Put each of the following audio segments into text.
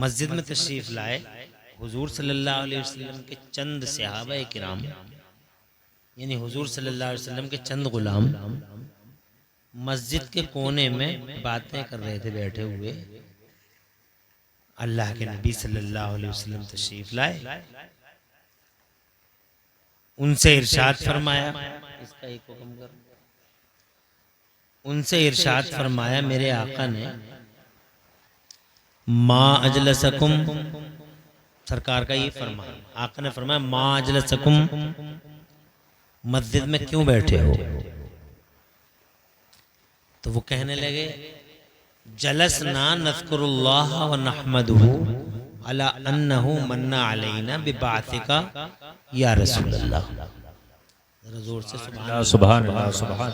मस्जिद में तशरीफ़ लाए। हुजूर सल्लल्लाहु अलैहि वसल्लम के चंद सहाबा किराम यानी हुजूर सल्लल्लाहु अलैहि वसल्लम के चंद गुलाम मस्जिद के कोने में बातें कर रहे थे बैठे हुए। अल्लाह के नबी सल्लल्लाहु अलैहि वसल्लम तशरीफ़ लाए, उनसे इरशाद फरमाया, इसका एक हुक्म करो। उनसे इरशाद फरमाया मेरे आका ने, माँ अजलसकुम, सरकार का ये फरमान, आका ने फरमाया माँ अजलसकुम, मस्जिद में क्यों बैठे हो? तो वो कहने लगे जलसना नज़कुरुल्लाह व नहमदुहु अला अन्नहु मन्ना अलैना बिबातिका या रसूलल्लाह। जरा जोर से सुभान अल्लाह सुभान।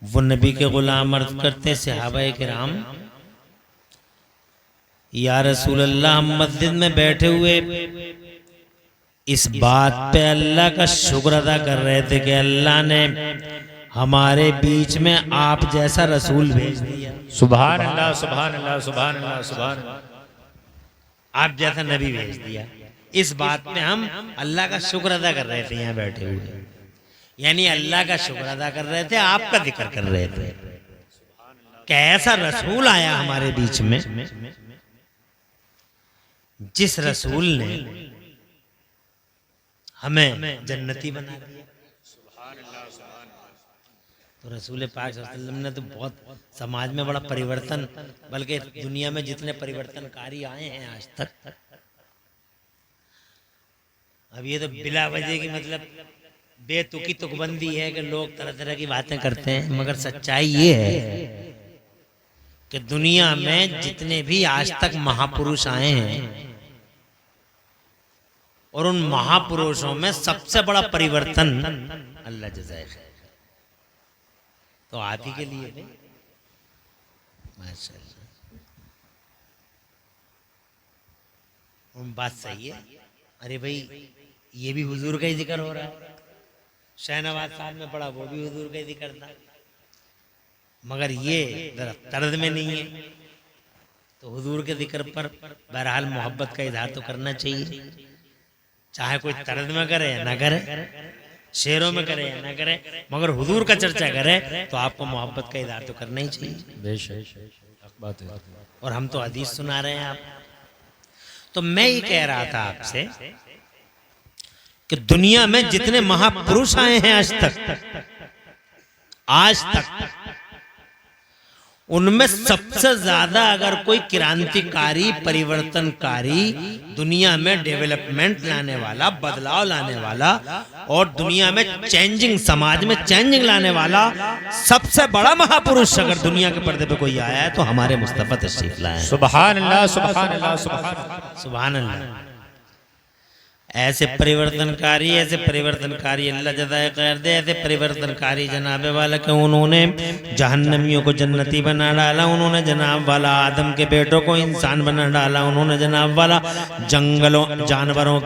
वो नबी के गुलाम अर्ज करते सहाबा किराम, या रसूल अल्लाह, हम मस्जिद में बैठे हुए इस बात पे अल्लाह का शुक्र अदा कर रहे थे कि अल्लाह ने हमारे बीच में आप जैसा रसूल भेज दिया। सुभान अल्लाह सुभान अल्लाह सुभान अल्लाह सुभान अल्लाह। आप जैसा नबी भेज दिया। इस बात पे हम अल्लाह का शुक्र अदा कर रहे थे यहाँ बैठे हुए, यानी अल्लाह का शुक्र अदा कर रहे थे, आपका जिक्र कर रहे थे कि ऐसा रसूल आया हमारे बीच में जिस रसूल ने हमें जन्नती बना दिया। तो रसूल पाक सल्लल्लाहु अलैहि वसल्लम ने तो बहुत समाज में बड़ा परिवर्तन, बल्कि दुनिया में जितने परिवर्तनकारी आए हैं आज तक, अब ये तो बिला वजह की मतलब बेतुकी तुकबंदी है कि लोग तरह तरह की बातें करते हैं, मगर सच्चाई ये है कि दुनिया में जितने भी आज तक महापुरुष आए हैं और उन महापुरुषों में सबसे बड़ा परिवर्तन अल्लाह जज़ाए खैर तो आप ही के लिए माशाअल्लाह। बात सही है। अरे भाई ये भी हुजूर का ही जिक्र हो रहा है, शहनवाज साहब में पड़ा वो भी हुजूर का ही जिक्र था, मगर ये जरा तर्ज में नहीं है। तो हुजूर के जिक्र पर बहरहाल मोहब्बत का इजहार तो करना चाहिए, चाहे कोई तर्ज में करे या ना करे, शेरों में करे या ना करे, मगर हुजूर का चर्चा करे तो आपको मोहब्बत का इजहार तो करना ही चाहिए। बेशक बात है। और हम तो हदीस सुना रहे हैं आप। तो मैं ये कह रहा था आपसे कि दुनिया में जितने महापुरुष आए हैं आज तक उनमें सबसे ज्यादा अगर कोई क्रांतिकारी परिवर्तनकारी दुनिया में डेवलपमेंट लाने वाला, बदलाव लाने वाला और दुनिया में चेंजिंग, समाज में चेंजिंग लाने वाला सबसे बड़ा महापुरुष अगर दुनिया के पर्दे पे कोई आया है तो हमारे मुस्तफा तशरीफ लाए हैं। सुभान अल्लाह सुभान अल्लाह सुभान अल्लाह। ऐसे परिवर्तनकारी अल्लाह जज़ाए खैर दे, ऐसे परिवर्तनकारी जनाबे वाला के उन्होंने जहन्नमियों को जन्नती बना डाला, उन्होंने जनाब वाला आदम के बेटों को इंसान बना डाला, उन्होंने जनाब वाला जानवरों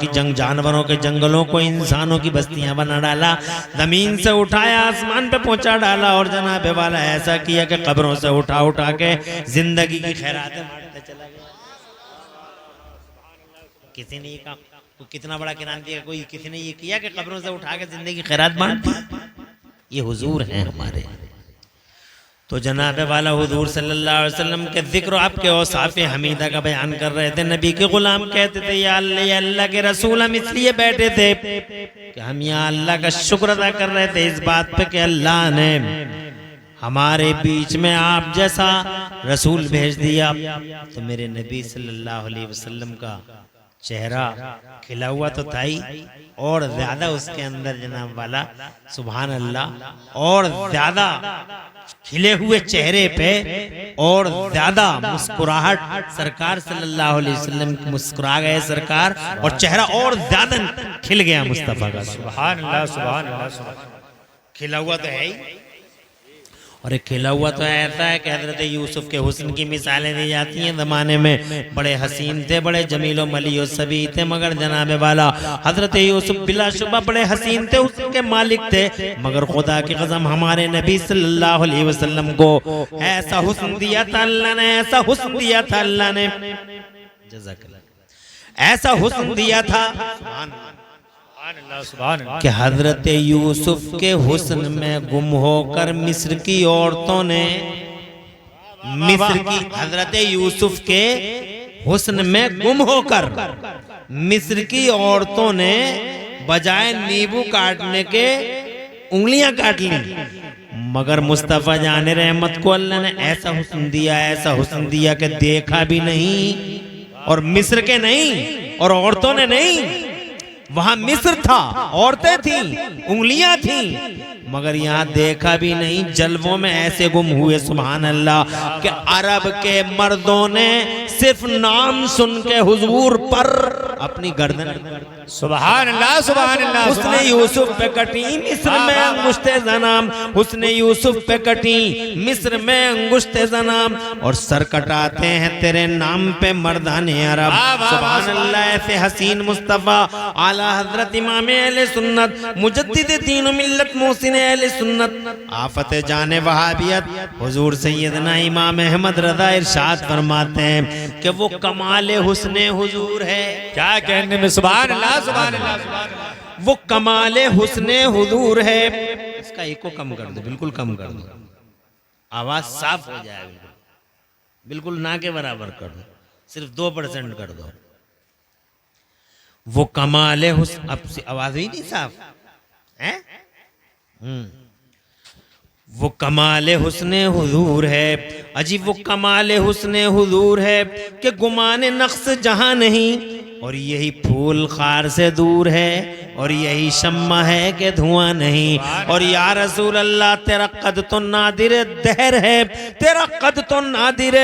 के जंगलों को इंसानों की बस्तियां बना डाला, जमीन से उठाया आसमान पे पहुंचा डाला और जनाबे वाला ऐसा किया कि कब्रों से उठा के जिंदगी की खैरातें बांटते चला गया। किसी ने ये काम तो कितना बड़ा क्रांति है, कोई किसी ने ये किया कि कब्रों से उठा के जिंदगी खैरात बांट दी? ये हुजूर हैं हमारे। तो जनाबे वाला हुजूर सल्लल्लाहु अलैहि वसल्लम के जिक्र आपके औसाफ़ हमीदा का बयान कर रहे थे। नबी के गुलाम कहते थे या अल्लाह के रसूल, हम इसलिए बैठे थे कि हम यहाँ अल्लाह का शुक्र अदा कर रहे थे इस बात पे कि अल्लाह ने हमारे बीच में आप जैसा रसूल भेज दिया। तो मेरे नबी सल्लल्लाहु अलैहि वसल्लम का चेहरा खिला हुआ तो था ही, और ज्यादा उसके अंदर जनाब वाला सुभान अल्लाह, और ज्यादा खिले हुए चेहरे पे और ज्यादा मुस्कुराहट, सरकार सल्लल्लाहु अलैहि वसल्लम मुस्कुरा गए सरकार, और चेहरा और ज्यादा खिल गया मुस्तफा का। सुभान अल्लाह सुभान अल्लाह। खिला हुआ तो है ही, और एक खिला हुआ तो ऐसा है कि हजरत यूसुफ के हुस्न की मिसालें दी जाती हैं। ज़माने में बड़े हसीन थे, बड़े जमीलो मलियो सभी थे, मगर जनाब वाला हजरत यूसुफ बिलाशुबा बड़े हसीन थे, उसके मालिक थे। मगर खुदा की कसम हमारे नबी सल्लल्लाहु अलैहि वसल्लम को ऐसा हुस्न दिया था अल्लाह ने, ऐसा हुस्न दिया था अल्लाह ने, ऐसा हुस्न दिया था कि हजरत यूसुफ के हुस्न में गुम होकर मिस्र की औरतों ने, मिस्र की हजरत यूसुफ के हुस्न में गुम होकर मिस्र की औरतों ने बजाय नींबू काटने के उंगलियां काट ली। मगर मुस्तफ़ा जाने रहमत को अल्लाह ने ऐसा हुस्न दिया, ऐसा हुस्न दिया कि देखा भी नहीं, और मिस्र के नहीं और औरतों ने नहीं, वहां मिस्र था, औरतें थी, उंगलियां थी, मगर यहाँ देखा भी नहीं। जलवों में ऐसे गुम हुए सुभान अल्लाह कि अरब के मर्दों ने सिर्फ नाम सुन के हुजूर पर अपनी गर्दन सुभान अल्लाह सुभान अल्लाह। उसने यूसुफ पे कटी मिस्र में अंगुश्ते ज़नाम, उसने यूसुफ पे कटी मिस्र में अंगुश्ते ज़नाम, और सर कटाते हैं तेरे नाम पे मर्दाने अरब। सुभान अल्लाह। ऐसे हसीन मुस्तफ़ा आला हजरत इमाम अहले सुन्नत मुजद्दिद दीन मिल्लत मोहसिन अहले सुन्नत आफत जाने वहाबियत हुजूर सैयदना इमाम अहमद रज़ा इरशाद फरमाते हैं कि वो कमाल हुस्ने हुजूर है। क्या कहने में सुभान अल्लाह सुभान अल्लाह सुभान अल्लाह। वो कमाले हुस्ने हुजूर है। इसका एको कम कर दो, बिल्कुल कम कर दो, आवाज साफ हो जाए, बिल्कुल बिल्कुल ना के बराबर कर दो, सिर्फ 2% कर दो। वो कमाले हुस्न, अब आवाज ही नहीं साफ है। वो कमाले हुस्ने हुजूर है, अजी वो कमाले हुस्ने हुजूर है कि गुमाने नक्श जहां नहीं, और यही फूल खार से दूर है, और यही शम्मा है कि धुआं नहीं। और या रसूल अल्लाह तेरा कद तो नादिर दहर है, तेरा कद तो नादिर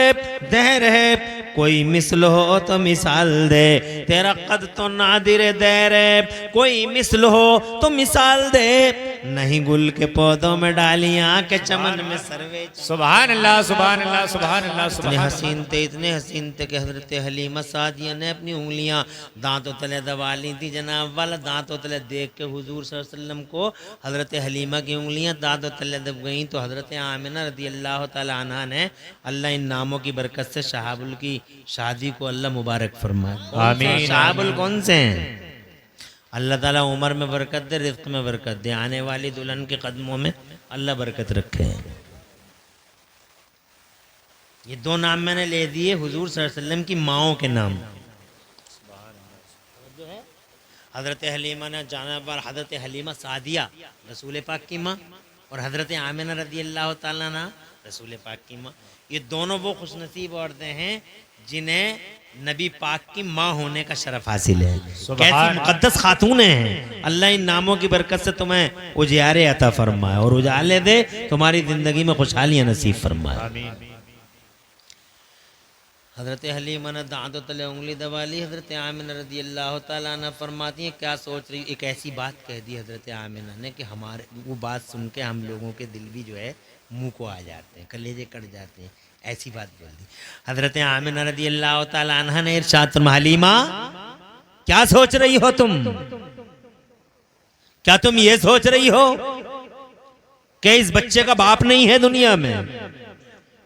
दहर है, कोई मिसल हो तो मिसाल दे। तेरा कद तो नादिर दहर है, कोई मिसल हो तो मिसाल दे। नहीं गुल के पौधों में डालियां के चमन में सर्वे। सुभान अल्लाह सुभान अल्लाह सुभान अल्लाह। इतने हसीन थे, इतने हसीन थे कि हजरत हलीमा सादिया ने अपनी उंगलियां दांतों तले दबा ली थी। जनाब वाला दांतों तले देख के हुजूर सल्लल्लाहु अलैहि वसल्लम को हजरत हलीमा की उंगलियां दांतों तले दब गईं, तो हजरत आमिना रदी अल्लाह ताला अन्हा ने, अल्लाह इन नामों की बरकत से शहाबुल की शादी को अल्लाह मुबारक फरमाए। आमीन। शहाबुल कौन से हैं? अल्लाह ताला उम्र में बरकत दे, रिज़्क़ में बरकत दे, आने वाली दुल्हन के कदमों में अल्लाह बरकत रखे। ये 2 नाम मैंने ले दिए हुजूर सल्लल्लाहु अलैहि वसल्लम की माओं के नाम। हज़रत हलीमा ने जाना पर हज़रत हलीमा सादिया रसूल पाक की माँ, और हज़रत आमिना रदी अल्लाह ताला अन्हा रसूल पाक की माँ। ये दोनों वो खुशनसीब औरतें हैं जिन्हें नबी पाक की माँ होने का शरफ हासिल है। कैसी मुकद्दस खातूनें हैं। अल्लाह इन नामों की बरकत से तुम्हें उजियारे अता फरमाए और उजाले दे, तुम्हारी ज़िंदगी में खुशहालियाँ नसीब फरमाए। हज़रत हलीमा ने दांतों तले उंगली दबा ली। हज़रत आमिना रदी अल्लाह ताला अन्हा फरमाती हैं, क्या सोच रही। एक ऐसी बात कह दी हज़रत आमिना ने कि हमारे वो बात सुन के हम लोगों के दिल भी जो है मुंह को आ जाते हैं, कलेजे कट जाते हैं। ऐसी बात बोल दी हज़रत आमिना रदी अल्लाह ताला अन्हा ने। इरशाद फरमाया, हलीमा क्या सोच रही हो तुम? क्या तुम ये सोच रही हो कि इस बच्चे का बाप नहीं है दुनिया में,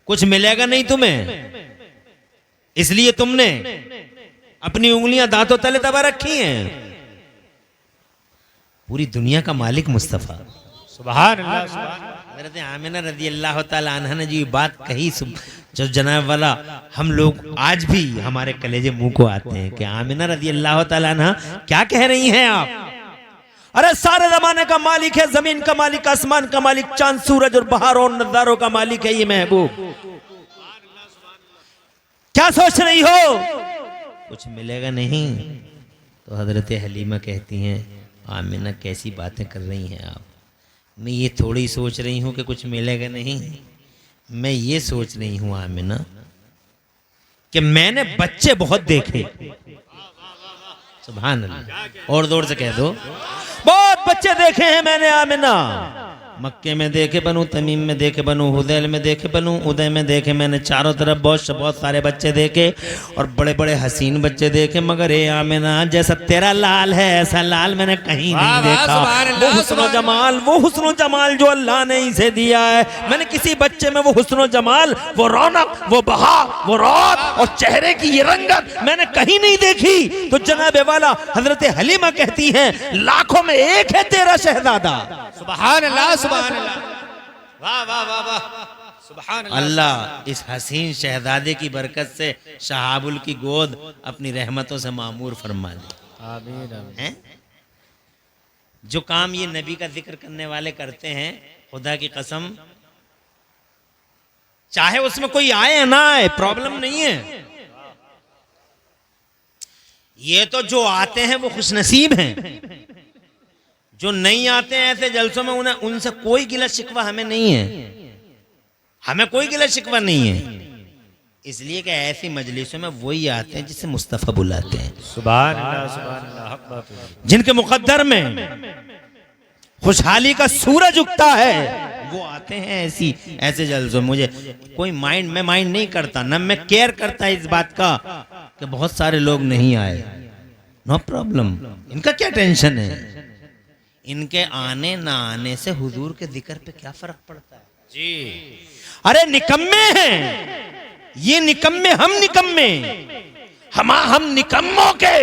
कुछ मिलेगा नहीं तुम्हें, इसलिए तुमने अपनी उंगलियां दांतों तले दबा रखी हैं? पूरी दुनिया का मालिक मुस्तफ़ा सुभान अल्लाह सुभान। हज़रत आमिना रज़ी अल्लाह ताला अन्हा ने जी बात कही, जो जनाब वाला हम लोग आज भी हमारे कलेजे मुंह को आते हैं कि आमिना रज़ी अल्लाह ताला अन्हा क्या कह रही हैं आप? अरे सारे जमाने का मालिक है, जमीन का मालिक, आसमान का मालिक, चांद सूरज और बहार और नजारों का मालिक है ये महबूब। क्या सोच रही हो? कुछ मिलेगा नहीं। तो हजरत हलीमा कहती हैं, आमिना कैसी बातें कर रही हैं आप? मैं ये थोड़ी सोच रही हूँ कि कुछ मिलेगा नहीं, मैं ये सोच रही हूँ आमिना कि मैंने बच्चे बहुत देखे। सुभान अल्लाह, और जोर से कह दो, बहुत बच्चे देखे हैं मैंने आमिना, मक्के में देखे बनू, तमीम में देखे बनू, हुदैल में देखे बनू, उदय में देखे मैंने, चारों तरफ बहुत सारे बच्चे देखे और बड़े बड़े हसीन बच्चे देखे, मगर ए आमिना जैसा तेरा लाल है ऐसा लाल मैंने कहीं नहीं देखा। वो हुस्न जमाल, वो हुस्न जमाल जो अल्लाह ने इसे दिया है, मैंने किसी बच्चे में वो हुस्न जमाल, वो रौनक, वो बहा, वो रौब और चेहरे की ये रंगत मैंने कहीं नहीं देखी। तो जनाब वाला हजरत हलीमा कहती हैं लाखों में एक है तेरा शहजादा। सुभान अल्लाह, सुभान अल्लाह, वाह वाह वाह वाह, सुभान अल्लाह इस हसीन शहजादे की बरकत से शहाबुल की गोद अपनी रहमतों से मामूर फरमा दे। आमीन आमीन। हैं? जो काम ये नबी का जिक्र करने वाले करते हैं, खुदा की कसम चाहे उसमें कोई आए ना आए प्रॉब्लम नहीं है। ये तो जो आते हैं वो खुशनसीब हैं, जो नहीं आते हैं ऐसे जलसों में उन्हें उनसे कोई गिला शिकवा हमें नहीं है, हमें कोई गिला शिकवा नहीं है। इसलिए कि ऐसी मजलिसों में वही आते हैं जिसे मुस्तफ़ा बुलाते हैं। सुभान अल्लाह, सुभान अल्लाह, हक बात है। जिनके मुकद्दर में खुशहाली का सूरज उगता है वो आते हैं ऐसे जलसों। मुझे कोई मैं माइंड नहीं करता, न मैं केयर करता इस बात का कि बहुत सारे लोग नहीं आए। नो प्रॉब्लम, इनका क्या टेंशन है? इनके आने ना आने से हुजूर के जिक्र पे क्या फर्क पड़ता है जी। अरे निकम्मे हैं ये, निकम्मे, हम निकम्मे, हम निकम्मों के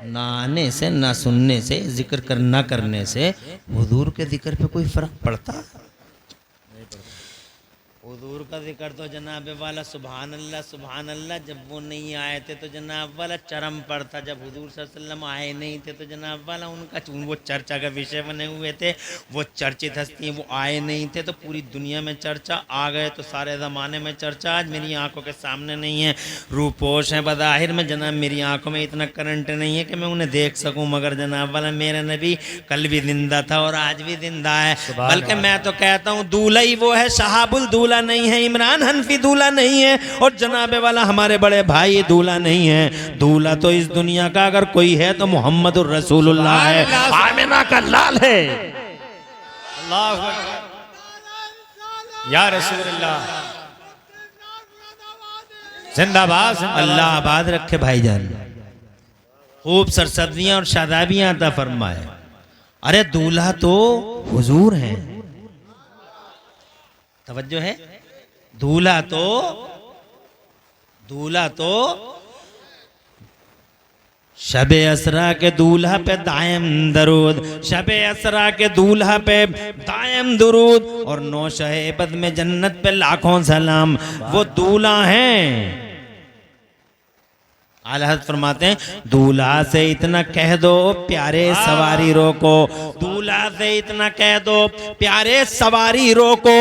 ना आने से, ना सुनने से, जिक्र करना करने से हुजूर के जिक्र पे कोई फर्क पड़ता? हुजूर का जिक्र तो जनाब वाला सुभान अल्लाह, जब वो नहीं आए थे तो जनाब वाला चरम पर था। जब हुजूर सल्लल्लाहु अलैहि वसल्लम आए नहीं थे तो जनाब वाला उनका वो चर्चा का विषय बने हुए थे, वो चर्चित हस्ती, वो आए नहीं थे तो पूरी दुनिया में चर्चा, आ गए तो सारे ज़माने में चर्चा। आज मेरी आंखों के सामने नहीं है, रूपोश है बज़ाहिर में जनाब, मेरी आंखों में इतना करंट नहीं है कि मैं उन्हें देख सकूं, मगर जनाब वाला मेरा नबी कल भी जिंदा था और आज भी जिंदा है। बल्कि मैं तो कहता हूँ दूल्हा ही वो है, शहाबुल दूल्हा नहीं है, इमरान हनफी दूल्हा नहीं है, और जनाब वाला हमारे बड़े भाई दूल्हा नहीं है। दूल्हा तो इस दुनिया का अगर कोई है तो मोहम्मदुर रसूलुल्लाह है, आमिना का लाल है। अल्लाह या रसूलुल्लाह, जिंदाबाद। अल्लाह आबाद रखे भाईजान, खूब सरसब्जियां और शादाबियां अता फरमाए। अरे दूल्हा तो हुजूर हैं, तवज्जो है, दूल्हा तो शबे असरा के दूल्हा पे दायम दरूद, शबे असरा के दूल्हा पे दायम दरूद, और नौशहे बद में जन्नत पे लाखों सलाम। वो दूल्हा हैं। आला हज़रत फरमाते हैं दूल्हा से इतना कह दो प्यारे सवारी रोको, दूल्हा से इतना कह दो प्यारे सवारी रोको।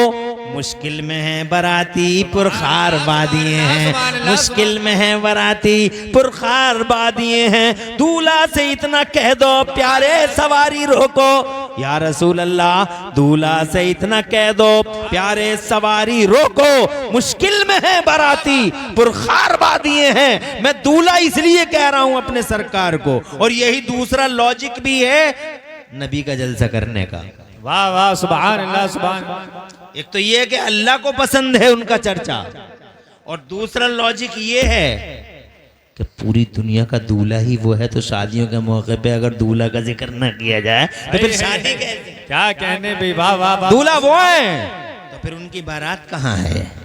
मुश्किल में है बराती पुरखार बादिए हैं, मुश्किल में है बराती पुरखार बादिए हैं। दूल्हा से इतना कह दो प्यारे सवारी रोको, या रसूल अल्लाह दूल्हा से इतना कह दो प्यारे सवारी रोको। मुश्किल में है बराती पुरखार बादिए हैं। मैं दूल्हा इसलिए कह रहा हूं अपने सरकार को, और यही दूसरा लॉजिक भी है नबी का जलसा करने का। वाह वाह, सुभान अल्लाह, सुभान। एक तो ये कि अल्लाह को पसंद है उनका चर्चा, और दूसरा लॉजिक ये है कि पूरी दुनिया का दूल्हा ही वो है, तो शादियों के मौके पे अगर दूल्हा का जिक्र न किया जाए तो फिर शादी कैसे? क्या कहने भी, वाह वाह वाह। दूल्हा वो है तो फिर उनकी बारात कहाँ है?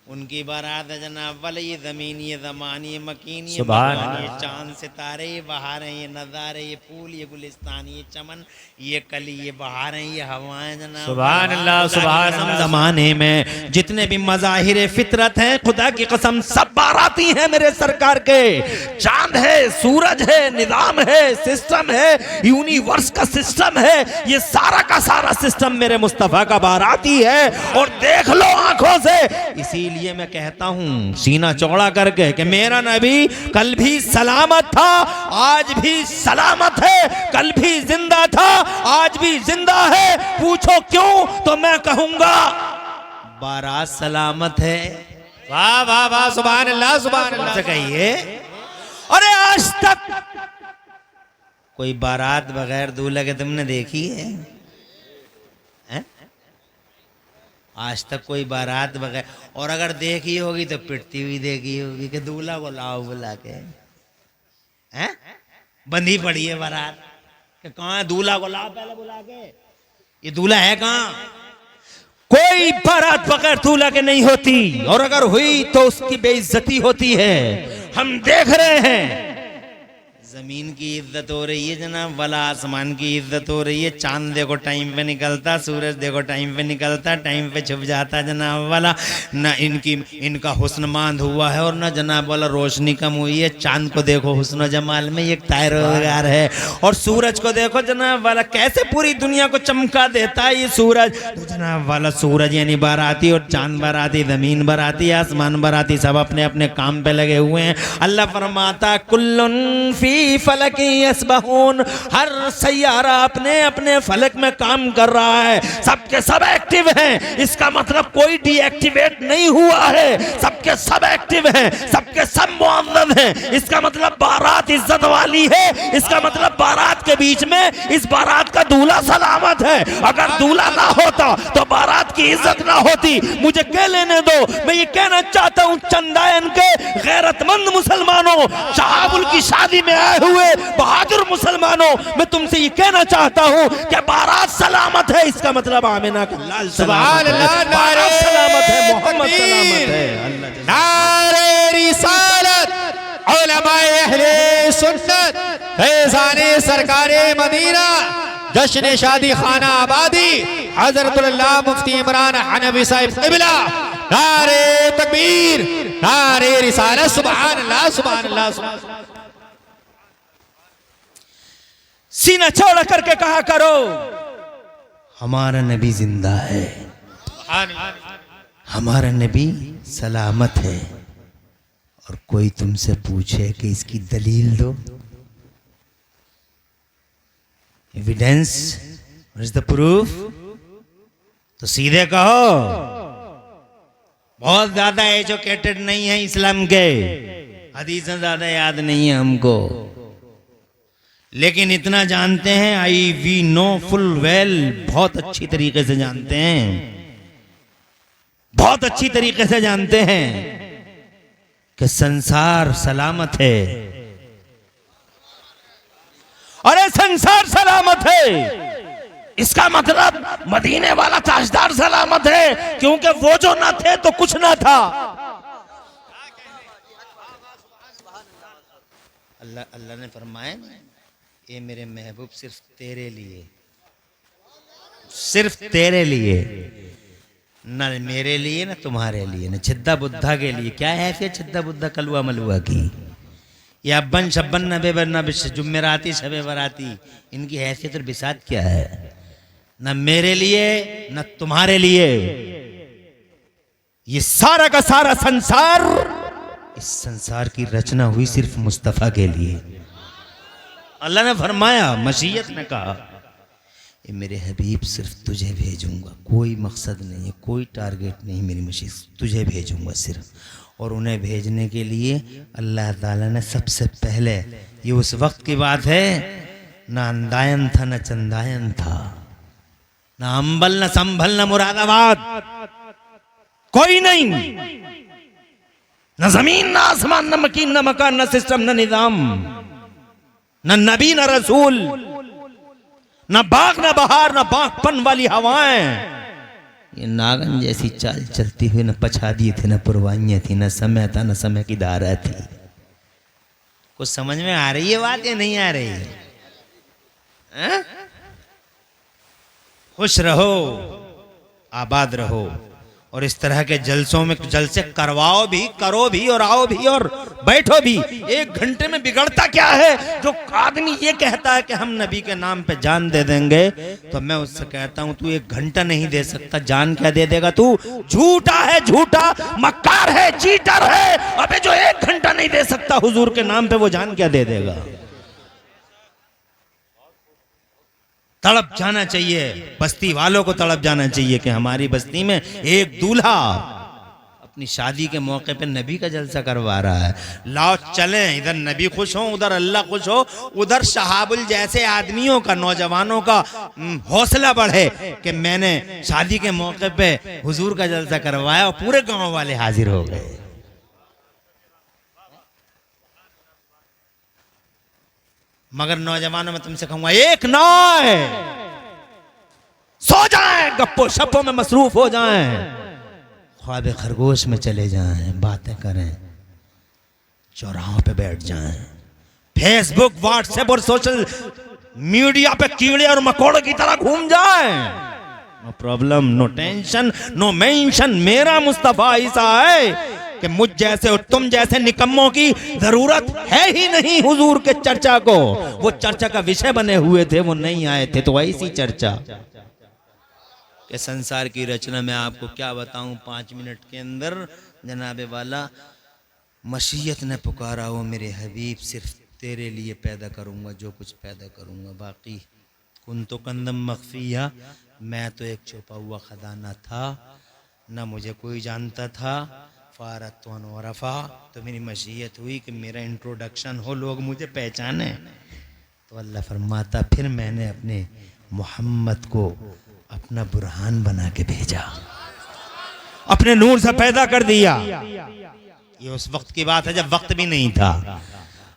उनकी बारात है जनाब वाले ये जमीन, ये जमान, ये मकीन, ये मकान, ये चांद सितारे, ये बहारें, ये नज़ारे, ये फूल, ये गुलिस्तान, ये चमन, ये कली, ये बहारें, ये हवाएं जनाब। सुभान अल्लाह, सुभान अल्लाह। जमाने में जितने भी मज़ाहिर फितरत हैं, खुदा की कसम सब बाराती हैं मेरे सरकार के। चांद है, सूरज है, निजाम है, सिस्टम है, यूनिवर्स का सिस्टम है, ये सारा का सारा सिस्टम मेरे मुस्तफ़ा का बाराती है। और देख लो आंखों से, इसीलिए मैं कहता हूं सीना चौड़ा करके कि मेरा नबी कल भी सलामत था, आज भी सलामत है, कल भी जिंदा था, आज भी जिंदा है। पूछो क्यों तो मैं कहूंगा बारात सलामत है। वाह वाह वाह, सुभान अल्लाह, सुभान अल्लाह। से कहिए, अरे आज तक कोई बारात बगैर दूल्हा के तुमने देखी है? हैं? आज तक कोई बारात बगैर, और अगर देखी होगी तो पिटती हुई देखी होगी कि दूल्हा को लाओ बुला के, हैं? बंधी पड़ी है बारात कि कहाँ है दूल्हा को लाओ पहले बुला के, ये दूल्हा है कहाँ? कोई बारात बगैर दूल्हा के नहीं होती, और अगर हुई तो उसकी बेइज्जती होती है। हम देख रहे हैं जमीन की इज्जत हो रही है जनाब, वाला आसमान की इज्जत हो रही है। चांद देखो टाइम पे निकलता, सूरज देखो टाइम पे निकलता, टाइम पे छुप जाता जनाब वाला। ना इनका हुस्न मांद हुआ है और ना जनाब वाला रोशनी कम हुई है। चांद को देखो हुस्न जमाल में ये तारोगार है, और सूरज को देखो जनाब वाला कैसे पूरी दुनिया को चमका देता है ये सूरज। तो जनाब वाला सूरज यानी बाराती और चांद बाराती, जमीन बाराती, आसमान बाराती, सब अपने अपने काम पे लगे हुए हैं। अल्लाह फरमाता कुल्लुन फी फलक यसबहून, हर सैयारा अपने अपने फलक में काम कर रहा है, सबके सब एक्टिव हैं। इसका मतलब कोई डीएक्टिवेट नहीं हुआ है, सबके सब एक्टिव हैं, सबके सब मुअज़्ज़ज़ हैं। इसका मतलब बारात इज्जत वाली है, इसका मतलब बारात के बीच में इस बारात का दूल्हा सलामत है। अगर दूल्हा ना होता तो बारात की इज्जत ना होती। मुझे कह लेने दो, मैं ये कहना चाहता हूं चंदायन के गैरतमंद मुसलमानों, शहाबुल की शादी में आए हुए बहादुर मुसलमानों, मैं तुमसे ये कहना चाहता हूं कि बारात सलामत है। इसका मतलब आमिना का लाल सलामत है, बारात सलामत है, मोहम्मद सलामत है। नारे रिसालत, उलमाए अहले सुन्नत, फैज़ाने सरकारे मदीना, जश्न शादी खाना आबादी, हज़रतुल्लाह मुफ्ती इमरान हनफी साहिब क़िबला, नारे तकबीर, नारे रिसालत, सुभान अल्लाह, सुभान अल्लाह, सुभान अल्लाह। सीना चौड़ा करके कहा करो हमारा नबी जिंदा है, हमारा नबी सलामत है। और कोई तुमसे पूछे कि इसकी दलील दो, evidence, what is the proof, तो सीधे कहो। बहुत ज्यादा एजुकेटेड नहीं है इस्लाम के, हदीसें ज्यादा याद नहीं है हमको, लेकिन इतना जानते हैं, आई वी नो फुल वेल, बहुत अच्छी तरीके से जानते हैं, बहुत अच्छी तरीके से जानते हैं कि संसार सलामत है। अरे संसार सलामत है, इसका मतलब मदीने वाला ताजदार सलामत है, क्योंकि वो जो ना थे तो कुछ ना था। अल्लाह ने फरमाया ये मेरे महबूब सिर्फ तेरे लिए, सिर्फ तेरे लिए, न मेरे लिए न तुम्हारे लिए, न छिद्दा बुद्धा के लिए। क्या है फिर छिद्दा बुद्धा कलुआ मलुआ की, या अब्बन शब्बन नबे न जुम्मेराती शबे बराती, इनकी हैसियत और बिसात क्या है? न मेरे लिए न तुम्हारे लिए, ये सारा का सारा संसार, इस संसार की रचना हुई सिर्फ मुस्तफ़ा के लिए। अल्लाह ने फरमाया, मशीयत ने कहा, ये मेरे हबीब सिर्फ तुझे भेजूंगा, कोई मकसद नहीं है, कोई टारगेट नहीं, मेरी मशीयत तुझे भेजूंगा सिर्फ। और उन्हें भेजने के लिए अल्लाह ताला ने सबसे पहले, ये उस वक्त की बात है, ना अंदायन था न चंदायन था, ना अंबल न संभल न मुरादाबाद, कोई नहीं, न जमीन न आसमान न मकीन न मकान न सिस्टम न निजाम, न नबी न रसूल, न बाग न बहार न बागपन वाली हवाएं। ये नागन जैसी चाल चलती हुई, न पछादी थी न पुरवाइयाँ थी, न समय था न समय की धारा थी। कुछ समझ में आ रही है बात या नहीं आ रही है? खुश रहो, आबाद रहो, और इस तरह के जलसों में जलसे करवाओ भी, करो भी, और आओ भी, और बैठो भी। एक घंटे में बिगड़ता क्या है? जो आदमी ये कहता है कि हम नबी के नाम पे जान दे देंगे, तो मैं उससे कहता हूं तू 1 घंटा नहीं दे सकता, जान क्या दे देगा तू? झूठा है, झूठा, मक्कार है, चीटर है। अबे जो 1 घंटा नहीं दे सकता हुजूर के नाम पे, वो जान क्या दे देगा? तड़प जाना चाहिए, बस्ती वालों को तड़प जाना चाहिए कि हमारी बस्ती में एक दूल्हा अपनी शादी के मौके पे नबी का जलसा करवा रहा है। लाओ चलें, इधर नबी खुश हो, उधर अल्लाह खुश हो, उधर शहाबुल जैसे आदमियों का, नौजवानों का हौसला बढ़े कि मैंने शादी के मौके पे हुजूर का जलसा करवाया और पूरे गांव वाले हाजिर हो गए। मगर नौजवानों में तुमसे कहूंगा एक ना है, सो जाएं, गप्पो शप्पो में मसरूफ हो जाएं, ख्वाब खरगोश में चले जाएं, बातें करें, चौराहों पे बैठ जाएं, फेसबुक व्हाट्सएप और सोशल मीडिया पे कीड़े और मकोड़ों की तरह घूम जाएं। No problem, no tension, no mention. मेरा मुस्तफा ऐसा है कि मुझ जैसे और तुम जैसे निकम्मों की जरूरत है ही नहीं हुजूर के चर्चा को। वो चर्चा का विषय बने हुए थे, वो नहीं आए थे, तो ऐसी चर्चा कि संसार की रचना में आपको क्या बताऊं 5 मिनट के अंदर। जनाबे वाला मशीयत ने पुकारा, हो मेरे हबीब सिर्फ तेरे लिए पैदा करूंगा जो कुछ पैदा करूंगा, बाकी कुन तो कंदम मख्फिया, मैं तो एक छुपा हुआ खजाना था, ना मुझे कोई जानता था। फारत वरफा, तो मेरी मशीयत हुई कि मेरा इंट्रोडक्शन हो, लोग मुझे पहचाने। तो अल्लाह फरमाता फिर मैंने अपने मोहम्मद को अपना बुरहान बना के भेजा, अपने नूर से पैदा कर दिया। ये उस वक्त की बात है जब वक्त भी नहीं था।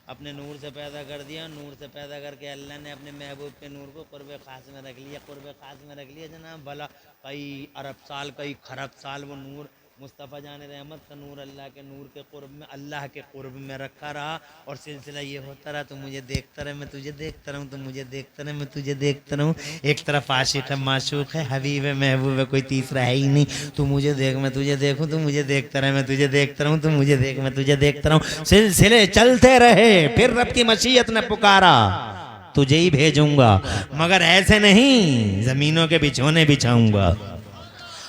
अपने नूर से पैदा कर दिया, नूर से पैदा करके अल्लाह ने अपने महबूब के नूर को कुर्ब खास में रख लिया, कुर्ब खास में रख लिया जनाब। भला कई अरब साल, कई खरब साल वो नूर मुस्तफ़ा जान रहमत का नूर अल्लाह के नूर के कुर्ब में, अल्लाह के कुर्ब में रखा रहा। और सिलसिला ये होता रहा, तू मुझे देखता रहे, मैं तुझे देखता रहूँ, तू मुझे देखता रहे, मैं तुझे देखता रहूँ। एक तरफ आशिक है, माशूक है, हबीब है, महबूब है, कोई तीसरा है ही नहीं। तू मुझे देख, मैं तुझे देखूँ, तू मुझे देखता रहे, मैं तुझे देखता रहूँ, तू मुझे देख, मैं तुझे देखता रहूँ। सिलसिले चलते रहे। फिर रब की मशीयत ने पुकारा, तुझे ही भेजूंगा, मगर ऐसे नहीं, जमीनों के बिछोने बिछाऊंगा,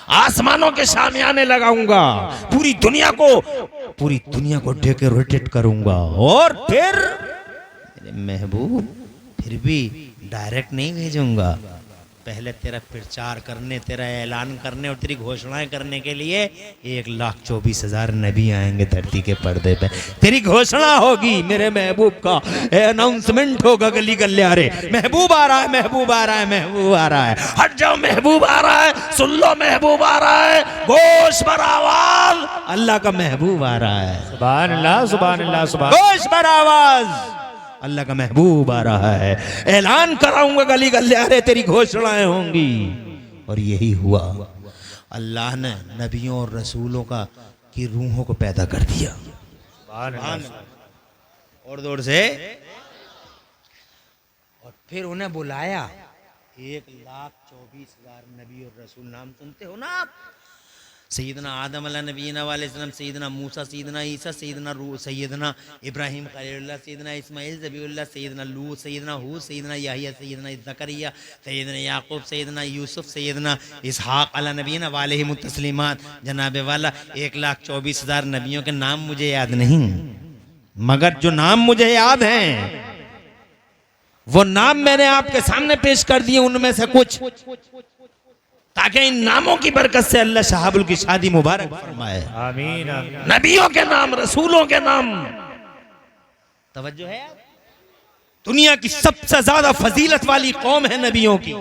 आसमानों के शामियाने लगाऊंगा, पूरी दुनिया को डेकोरेटेड करूंगा। और फिर मेरे महबूब फिर भी डायरेक्ट नहीं भेजूंगा, पहले तेरा प्रचार करने, तेरा ऐलान करने और तेरी घोषणाएं करने के लिए 1,24,000 नबी आएंगे धरती के पर्दे पे। तेरी घोषणा होगी, मेरे महबूब का अनाउंसमेंट होगा गली गलियारे, महबूब आ रहा है, महबूब आ रहा है, महबूब आ रहा है, हट जाओ, महबूब आ रहा है, सुन लो, महबूब आ रहा है, गोश पर आवाज, अल्लाह का महबूब आ रहा है। सुभान अल्लाह, सुभान अल्लाह, सुभान। गोश पर आवाज, अल्लाह का महबूब आ रहा है, ऐलान कराऊंगा गली गलियारे, तेरी घोषणाएं होंगी। और यही हुआ। अल्लाह ने नबियों और रसूलों की रूहों को पैदा कर दिया और दौड़ से, और फिर उन्हें बुलाया। 1,24,000 नबी और रसूल, नाम सुनते हो ना आप? सैयदना आदम अला नबीना वालेसलम, सैयदना मूसा, सैयदना ईसा, सैयदना इब्राहिम खलीलुल्लाह, सैयदना इस्माइल ज़बीउल्लाह, सैयदना लूत, सैयदना हूद, सैयदना याहिया, सैयदना ज़करिया, सैयदना याकूब, सैयदना यूसुफ, सैयदना इसहाक अला नबीना वालैहिम तस्लीमात। जनाबे वाला 1,24,000 नबियों के नाम मुझे याद नहीं, मगर जो नाम मुझे याद हैं वो नाम मैंने आपके सामने पेश कर दिए। उनमें से कुछ, ताकि इन नामों की बरकत से अल्लाह शहाबुल की शादी मुबारक फरमाए। आमीन, आमीन। नबियों के नाम, रसूलों के नाम। तवज्जो है? दुनिया की सबसे ज्यादा फजीलत वाली कौम है नबियों की,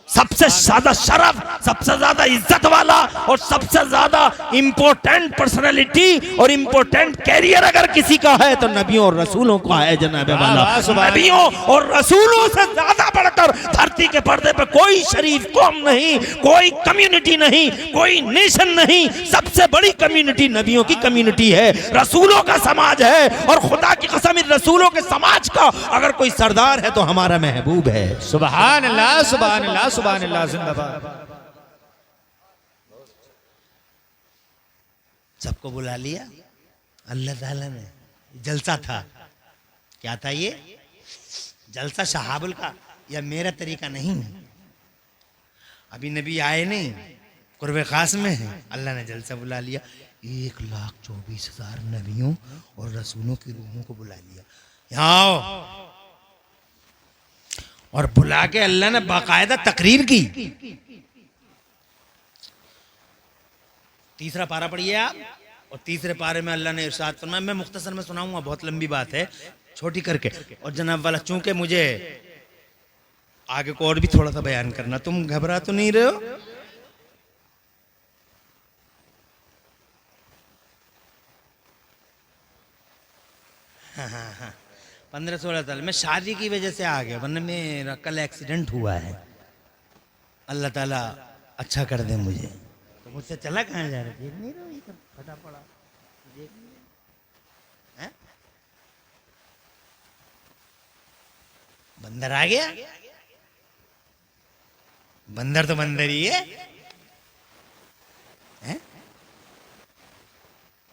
सबसे ज्यादा शरफ, सबसे ज्यादा इज्जत वाला और सबसे ज्यादा इंपॉर्टेंट पर्सनालिटी और इंपॉर्टेंट कैरियर अगर किसी का है तो नबियों और रसूलों का है। जनाबे वाला, नबियों और रसूलों से ज्यादा बढ़कर धरती के पर्दे पे कोई शरीफ कौम नहीं, कोई कम्युनिटी नहीं, कोई नेशन नहीं। सबसे बड़ी कम्युनिटी नबियों की कम्युनिटी है, रसूलों का समाज है। और खुदा की कसम, इन रसूलों के समाज का अगर कोई सरदार है तो हमारा महबूब है। सुभान अल्लाह, सुभान अल्लाह, सुभान अल्लाह, जिंदाबाद। सबको बुला लिया अल्लाह ताला ने। जलसा था, क्या था ये जलसा? शहाबुल का या मेरा तरीका नहीं है। अभी नबी आए नहीं, कुर्बे खास में है, अल्लाह ने जलसा बुला लिया। 1,24,000 नबियों और रसूलों की रूहों को बुला लिया, यहाँ आओ। और बुला के अल्लाह ने बाकायदा तकरीर की। तीसरा पारा पढ़िए आप, और तीसरे पारे में अल्लाह ने इरशाद फरमाया, मैं मुख्तसर में सुनाऊंगा, बहुत लंबी बात है, छोटी करके। और जनाब वाला चूंकि मुझे आगे को और भी थोड़ा सा बयान करना, तुम घबरा तो नहीं रहे हो? हाँ, 15-16 साल में शादी की वजह से आ गया, वरना मेरा कल एक्सीडेंट हुआ है। अल्लाह ताला अच्छा कर दे मुझे। तो मुझसे चला कहाँ जा रहा है? देख नहीं रहा ये सब फटा पड़ा, देख नहीं रहा हैं? बंदर आ गया। बंदर तो बंदर ही है, हैं?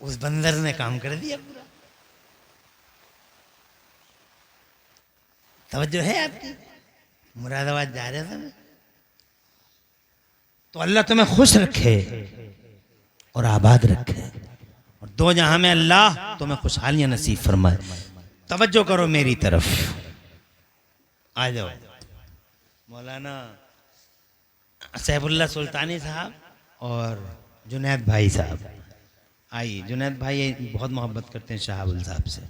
उस बंदर ने काम कर दिया पूरा। तवज्जो है आपकी? मुरादाबाद जा रहे थे मैं, तो अल्लाह तुम्हें खुश रखे और आबाद रखे, और दो जहां में अल्लाह तुम्हें खुशहालियां नसीब फरमाए। तवज्जो करो मेरी तरफ, आ जाओ। मौलाना सैफुल्लाह सुल्तानी साहब और जुनैद भाई साहब, आइए। जुनैद भाई बहुत मोहब्बत करते हैं शाहबुल साहब से,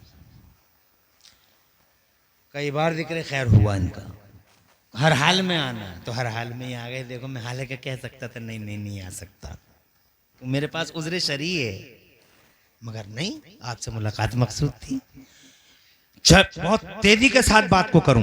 कई बार जिक्र खैर हुआ इनका। हर हाल में आना, तो हर हाल में ही आ गए। देखो मैं हालांकि कह सकता था नहीं आ सकता, तो मेरे पास उज़्र शरई है, मगर नहीं, आपसे मुलाकात मकसूद थी। बहुत तेजी के साथ बात को करूं,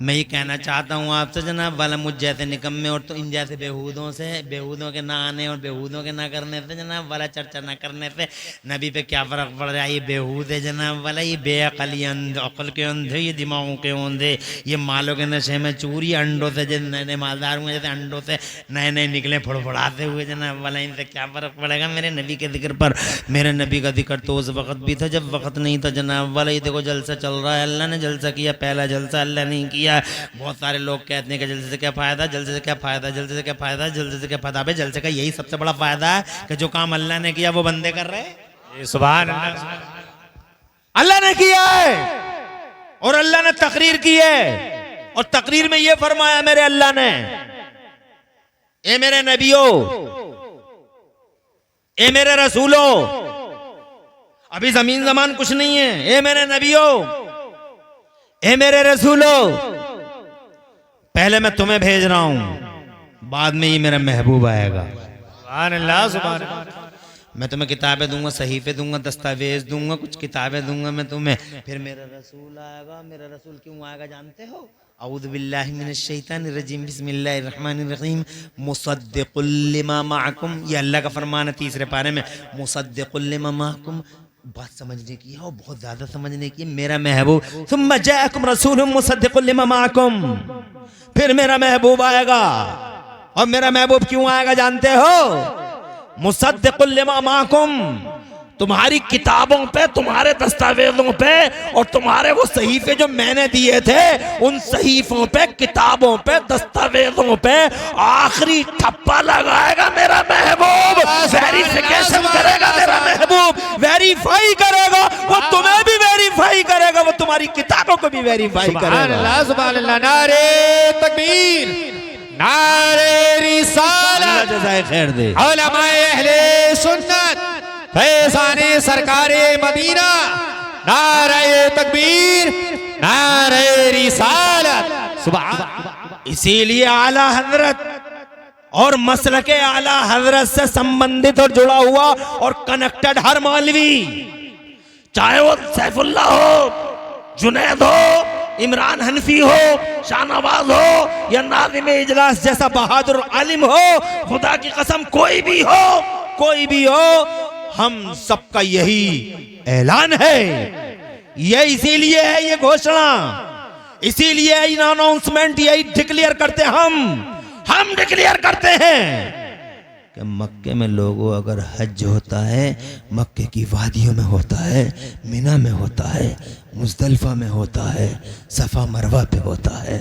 मैं ये कहना चाहता हूं आपसे जनाब वाला, मुझ जैसे निकम्मे और तो इन जैसे बेहूदों से, बेहूदों के ना आने और बेहूदों के ना करने से जनाब वाला, चर्चा ना करने से नबी पे क्या फ़र्क पड़ रहा है? ये बेहूद है जनाब वाला, ये बेअक़ली अक़ल के अंधे, ये दिमागों के अंधे, ये मालों के नशे में चूर, ये अंडों से जैसे नए नए मालदार हुए, जैसे अंडों से नए नए निकले फड़फड़ाते हुए जनाब वाला, इनसे क्या फ़र्क पड़ेगा मेरे नबी के जिक्र पर? मेरे नबी का जिक्र तो उस वक़्त भी था जब वक़्त नहीं था जनाब वाला। ये देखो जलसा चल रहा है, अल्लाह ने जलसा किया, पहला जलसा अल्लाह नहीं किया। बहुत सारे लोग कहते हैं कि जलसे से क्या फ़ायदा, जलसे से क्या फ़ायदा, जलसे से क्या फ़ायदा, जलसे से क्या फ़ायदा। अबे जलसे का यही सबसे बड़ा फ़ायदा है कि जो काम अल्लाह ने किया वो बंदे कर रहे हैं। सुभान अल्लाह। अल्लाह ने किया है और अल्लाह ने तकरीर की है, और तकरीर में ये फरमाया मेरे अल्लाह ने, ए मेरे नबियों, ए मेरे रसूलों, अभी जमीन जमान कुछ नहीं है, ए मेरे नबियों, ए मेरे रसूलों, पहले मैं तुम्हें भेज रहा हूं, बाद में ये मेरा महबूब आएगा। सुभान अल्लाह, सुभान अल्लाह। मैं तुम्हें किताबें दूंगा, सहीफे दूंगा, दस्तावेज दूंगा, कुछ किताबें दूंगा मैं तुम्हें, फिर मेरा रसूल आएगा। मेरा रसूल क्यों आएगा जानते हो? औज़ु बिल्लाहि मिनश शैतानिर रजीम, बिस्मिल्लाहिर रहमानिर रहीम, मुसद्दिक़ुल लिमा माअकुम, ये अल्लाह का फरमान है तीसरे पारे में, मुसद्दिक़ुल लिमा माअकुम। बात समझने की है और बहुत ज्यादा समझने की है। मेरा महबूब, सुम्मा जाअकुम रसूलुम मुसद्दिक़ुल लिमा माअकुम, फिर मेरा महबूब आएगा। और मेरा महबूब क्यों आएगा जानते हो? मुसद्दिक़ुल लिमा माअकुम, तुम्हारी किताबों पे, तुम्हारे दस्तावेजों पे और तुम्हारे वो सहीफे जो मैंने दिए थे, उन सहीफों पे, किताबों पे, दस्तावेजों पे आखिरी ठप्पा लगाएगा मेरा महबूब। वेरिफिकेशन करेगा मेरा महबूब, वेरीफाई करेगा, वो तुम्हें भी वेरीफाई करेगा, वो तुम्हारी किताबों को भी वेरीफाई सुभान करेगा। अल्लाह, सुभान अल्लाह। नारे तकबीर, नारे रिसालत, जज़ाए खैर दे। उलमाए अहले सुन्नत, फैज़ाने सरकारे मदीना, नारे तकबीर, नारे रिसालत। सुभान। इसीलिए आला हजरत और मसलके आला हजरत से संबंधित और जुड़ा हुआ और कनेक्टेड हर मौलवी, चाहे वो सैफुल्लाह हो, जुनैद हो, इमरान हनफी हो, शाहनवाज हो, या नाज़िम इजलास जैसा बहादुर आलिम हो, खुदा की कसम कोई भी हो, कोई भी हो, हम सबका यही ऐलान है। ये इसीलिए है ये घोषणा, इसीलिए अनाउंसमेंट, यही डिक्लेयर करते हम डिक्लेयर करते हैं कि मक्के में लोगों अगर हज होता है, मक्के की वादियों में होता है, मिना में होता है, मुज़दलिफा में होता है, सफ़ा मरवा पे होता है,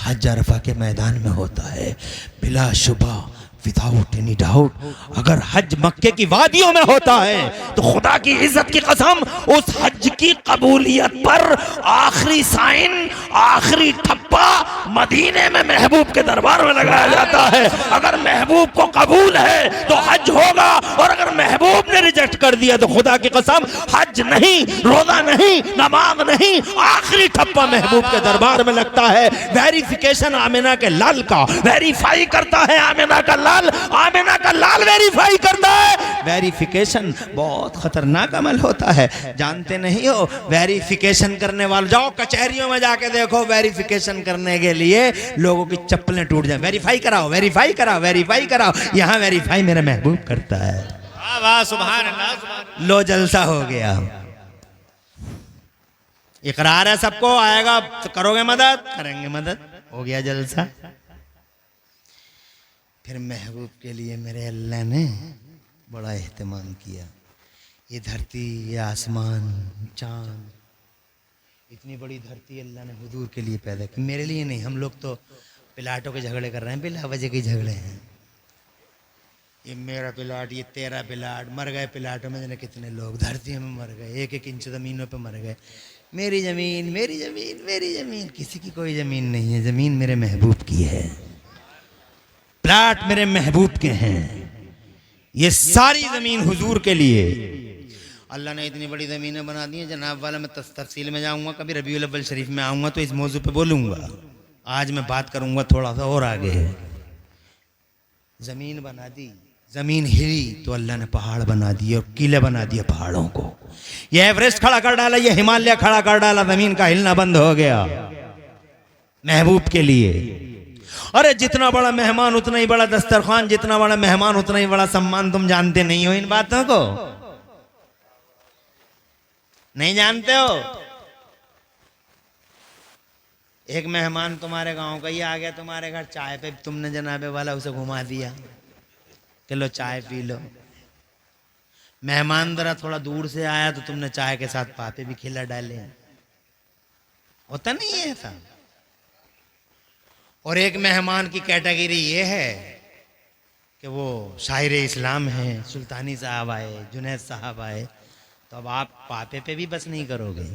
हज अरफा के मैदान में होता है, बिला शुबा, विदाउट एनी डाउट, अगर हज मक्के की वादियों में होता है तो खुदा की इज्जत की कसम उस हज की कबूलियत पर आखिरी साइन, आखिरी ठप्पा मदीने में महबूब के दरबार में लगाया जाता है। अगर महबूब को कबूल है तो हज होगा, और अगर महबूब ने रिजेक्ट कर दिया तो खुदा की कसम हज नहीं, रोजा नहीं, नमाज नहीं, आखिरी ठप्पा महबूब के दरबार में लगता है। वेरिफिकेशन आमिना के लाल का वेरीफाई करता है, आमिना का लाल वेरीफाई करता है। वेरिफिकेशन बहुत खतरनाक अमल होता है, जानते नहीं हो। वेरिफिकेशन करने वाले, जाओ कचहरियों में जाके देखो, वेरिफिकेशन करने के लिए लोगों की चप्पलें टूट जाए। वेरीफाई कराओ, वेरीफाई कराओ, वेरीफाई कराओ। यहाँ वेरीफाई मेरा महबूब करता है। वाह वाह, सुभान अल्लाह, सुभान। लो जलसा हो गया। इकरार है सबको, आएगा तो करोगे मदद, करेंगे मदद, हो गया जलसा। फिर महबूब के लिए मेरे अल्लाह ने बड़ा एहतमाम किया। ये धरती, ये आसमान, चांद, इतनी बड़ी धरती अल्लाह ने हुजूर के लिए पैदा की, मेरे लिए नहीं। हम लोग तो पिलाटों के झगड़े कर रहे हैं, बिला वजह के झगड़े हैं। ये मेरा पिलाट, ये तेरा पिलाट, मर गए पिलाटों में जाने कितने लोग, धरती में मर गए, एक एक इंच ज़मीनों पे मर गए। मेरी ज़मीन, मेरी ज़मीन, मेरी ज़मीन, किसी की कोई ज़मीन नहीं है। ज़मीन मेरे महबूब की है, प्लाट मेरे महबूब के हैं। ये सारी ज़मीन हुजूर के लिए अल्लाह ने इतनी बड़ी ज़मीनें बना दी हैं। जनाब वाला मैं तफसील में जाऊँगा, कभी रबीउल अव्वल शरीफ में आऊँगा तो इस मौजू पे बोलूँगा। आज मैं बात करूँगा थोड़ा सा और आगे। ज़मीन बना दी, ज़मीन हिली तो अल्लाह ने पहाड़ बना दिए और किले बना दिए पहाड़ों को। ये एवरेस्ट खड़ा कर डाला, ये हिमालय खड़ा कर डाला, ज़मीन का हिलना बंद हो गया महबूब के लिए। अरे जितना बड़ा मेहमान उतना ही बड़ा दस्तरखान, जितना बड़ा मेहमान उतना ही बड़ा सम्मान। तुम जानते नहीं हो इन बातों को, नहीं जानते हो। एक मेहमान तुम्हारे गांव का ही आ गया तुम्हारे घर, चाय पे तुमने जनाबे वाला उसे घुमा दिया कि लो चाय पी लो। मेहमान जरा थोड़ा दूर से आया तो तुमने चाय के साथ पापे भी खिला डाले। होता नहीं है ऐसा। और एक मेहमान की कैटेगरी ये है कि वो शायर इस्लाम है, सुल्तानी साहब आए, जुनैद साहब आए, तो अब आप पापे पे भी बस नहीं करोगे।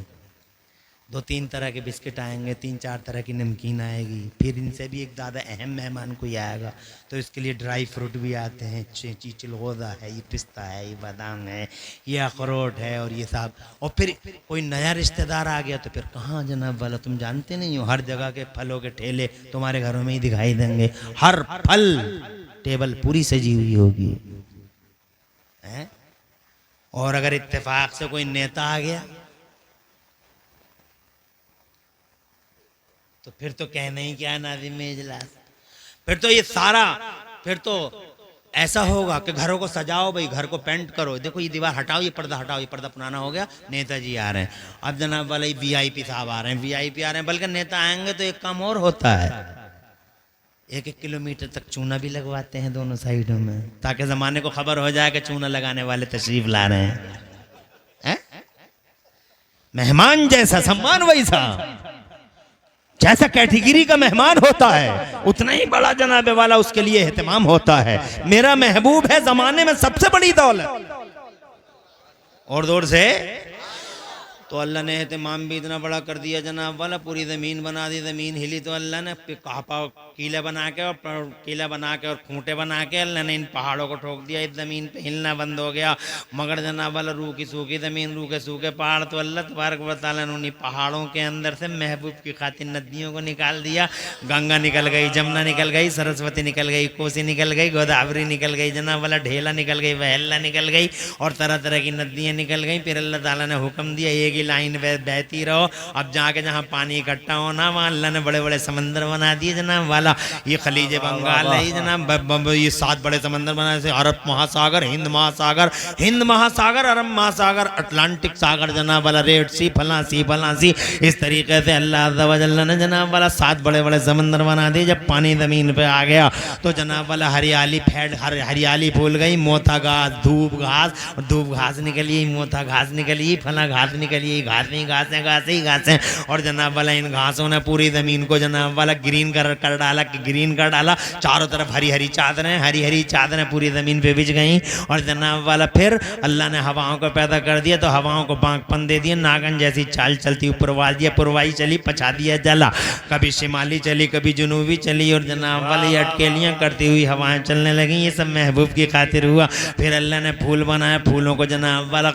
2-3 तरह के बिस्किट आएंगे, 3-4 तरह की नमकीन आएगी, फिर इनसे भी एक ज़्यादा अहम मेहमान कोई आएगा तो इसके लिए ड्राई फ्रूट भी आते हैं। चिलगोज़ा है, ये पिस्ता है, ये बादाम है, ये अखरोट है और ये सब। और फिर कोई नया रिश्तेदार आ गया तो फिर कहाँ जनाब वाला, तुम जानते नहीं हो, हर जगह के फलों के ठेले तुम्हारे घरों में ही दिखाई देंगे। हर फल, टेबल पूरी सजी हुई होगी है? और अगर इत्तेफाक से कोई नेता आ गया तो फिर तो कहना ही क्या नाज़िम इजलास। फिर तो ये सारा, फिर तो ऐसा होगा कि घरों को सजाओ भाई, घर को पेंट करो, देखो ये दीवार हटाओ, ये पर्दा हटाओ, ये पर्दा पुराना हो गया, नेताजी आ रहे हैं। अब जनाब वाला VIP साहब आ रहे हैं, VIP आ रहे हैं। बल्कि नेता आएंगे तो एक काम और होता है, 1-1 किलोमीटर तक चूना भी लगवाते हैं दोनों साइडों में, ताकि जमाने को खबर हो जाए कि चूना लगाने वाले तशरीफ ला रहे हैं। मेहमान जैसा सम्मान वैसा, जैसा कैटेगरी का मेहमान होता है उतना ही बड़ा जनाबे वाला उसके लिए एहतमाम होता है। मेरा महबूब है जमाने में सबसे बड़ी दौलत। और जोर से तो अल्लाह ने एहतमाम भी इतना बड़ा कर दिया जनाब वाला, पूरी ज़मीन बना दी। ज़मीन हिली तो अल्लाह ने किले बना के और खूंटे बना के अल्लाह ने इन पहाड़ों को ठोक दिया। इस ज़मीन पे हिलना बंद हो गया। मगर जनाब वाला रूखी सूखी ज़मीन, रूखे सूखे पहाड़, तो अल्लाह तबारक व तआला ने उन्हीं पहाड़ों के अंदर से महबूब की खातिर नदियों को निकाल दिया। गंगा निकल गई, जमुना निकल गई, सरस्वती निकल गई, कोसी निकल गई, गोदावरी निकल गई, जनाब वाला ढेला निकल गई, वहल्ला निकल गई और तरह तरह की नदियाँ निकल गई। फिर अल्लाह ताला ने हुक्म दिया एक ही लाइन बहती रहो। अब जाके जहाँ पानी इकट्ठा होना वहाँ अल्लाह ने बड़े बड़े समंदर बना दिए जनाब वाला। ये खलीज बंगाल है जनाब, ये 7 बड़े समंदर बनाए थे। अरब महासागर, हिंद महासागर, अरब महासागर, अटलांटिक सागर जनाब वाला, रेड सी, फलांसी। इस तरीके से अल्लाह अज़्ज़ा व जल्ल ने जनाब वाला 7 बड़े बड़े समंदर बना दिए। जब पानी ज़मीन पे आ गया तो जनाब वाला हरियाली फूल गई, मोथा घास, धूप घास निकली, मोथा घास निकली, फला घास निकली, घास ही घास है। और जनाब वाला इन घासों ने पूरी ज़मीन को जनाब वाला ग्रीन कर डाला। डाला कि ग्रीन कर डाला, चारों तरफ हरी हरी चादरें, हरी हरी चादरें पूरी ज़मीन पे बिछ गई। और जनाब वाला फिर अल्लाह ने हवाओं को पैदा कर दिया, तो हवाओं को बांकपन दे दिया, नागन जैसी चाल चलती, ऊपरवाल दिया, पुरवाई चली, पछा दिया जला, कभी शिमाली चली, कभी जुनूबी चली, और जनाब वाली अटकेलियाँ करती हुई हवाएं चलने लगी। ये सब महबूब की खातिर हुआ। फिर अल्लाह ने फूल बनाया, फूलों को जनाब वाला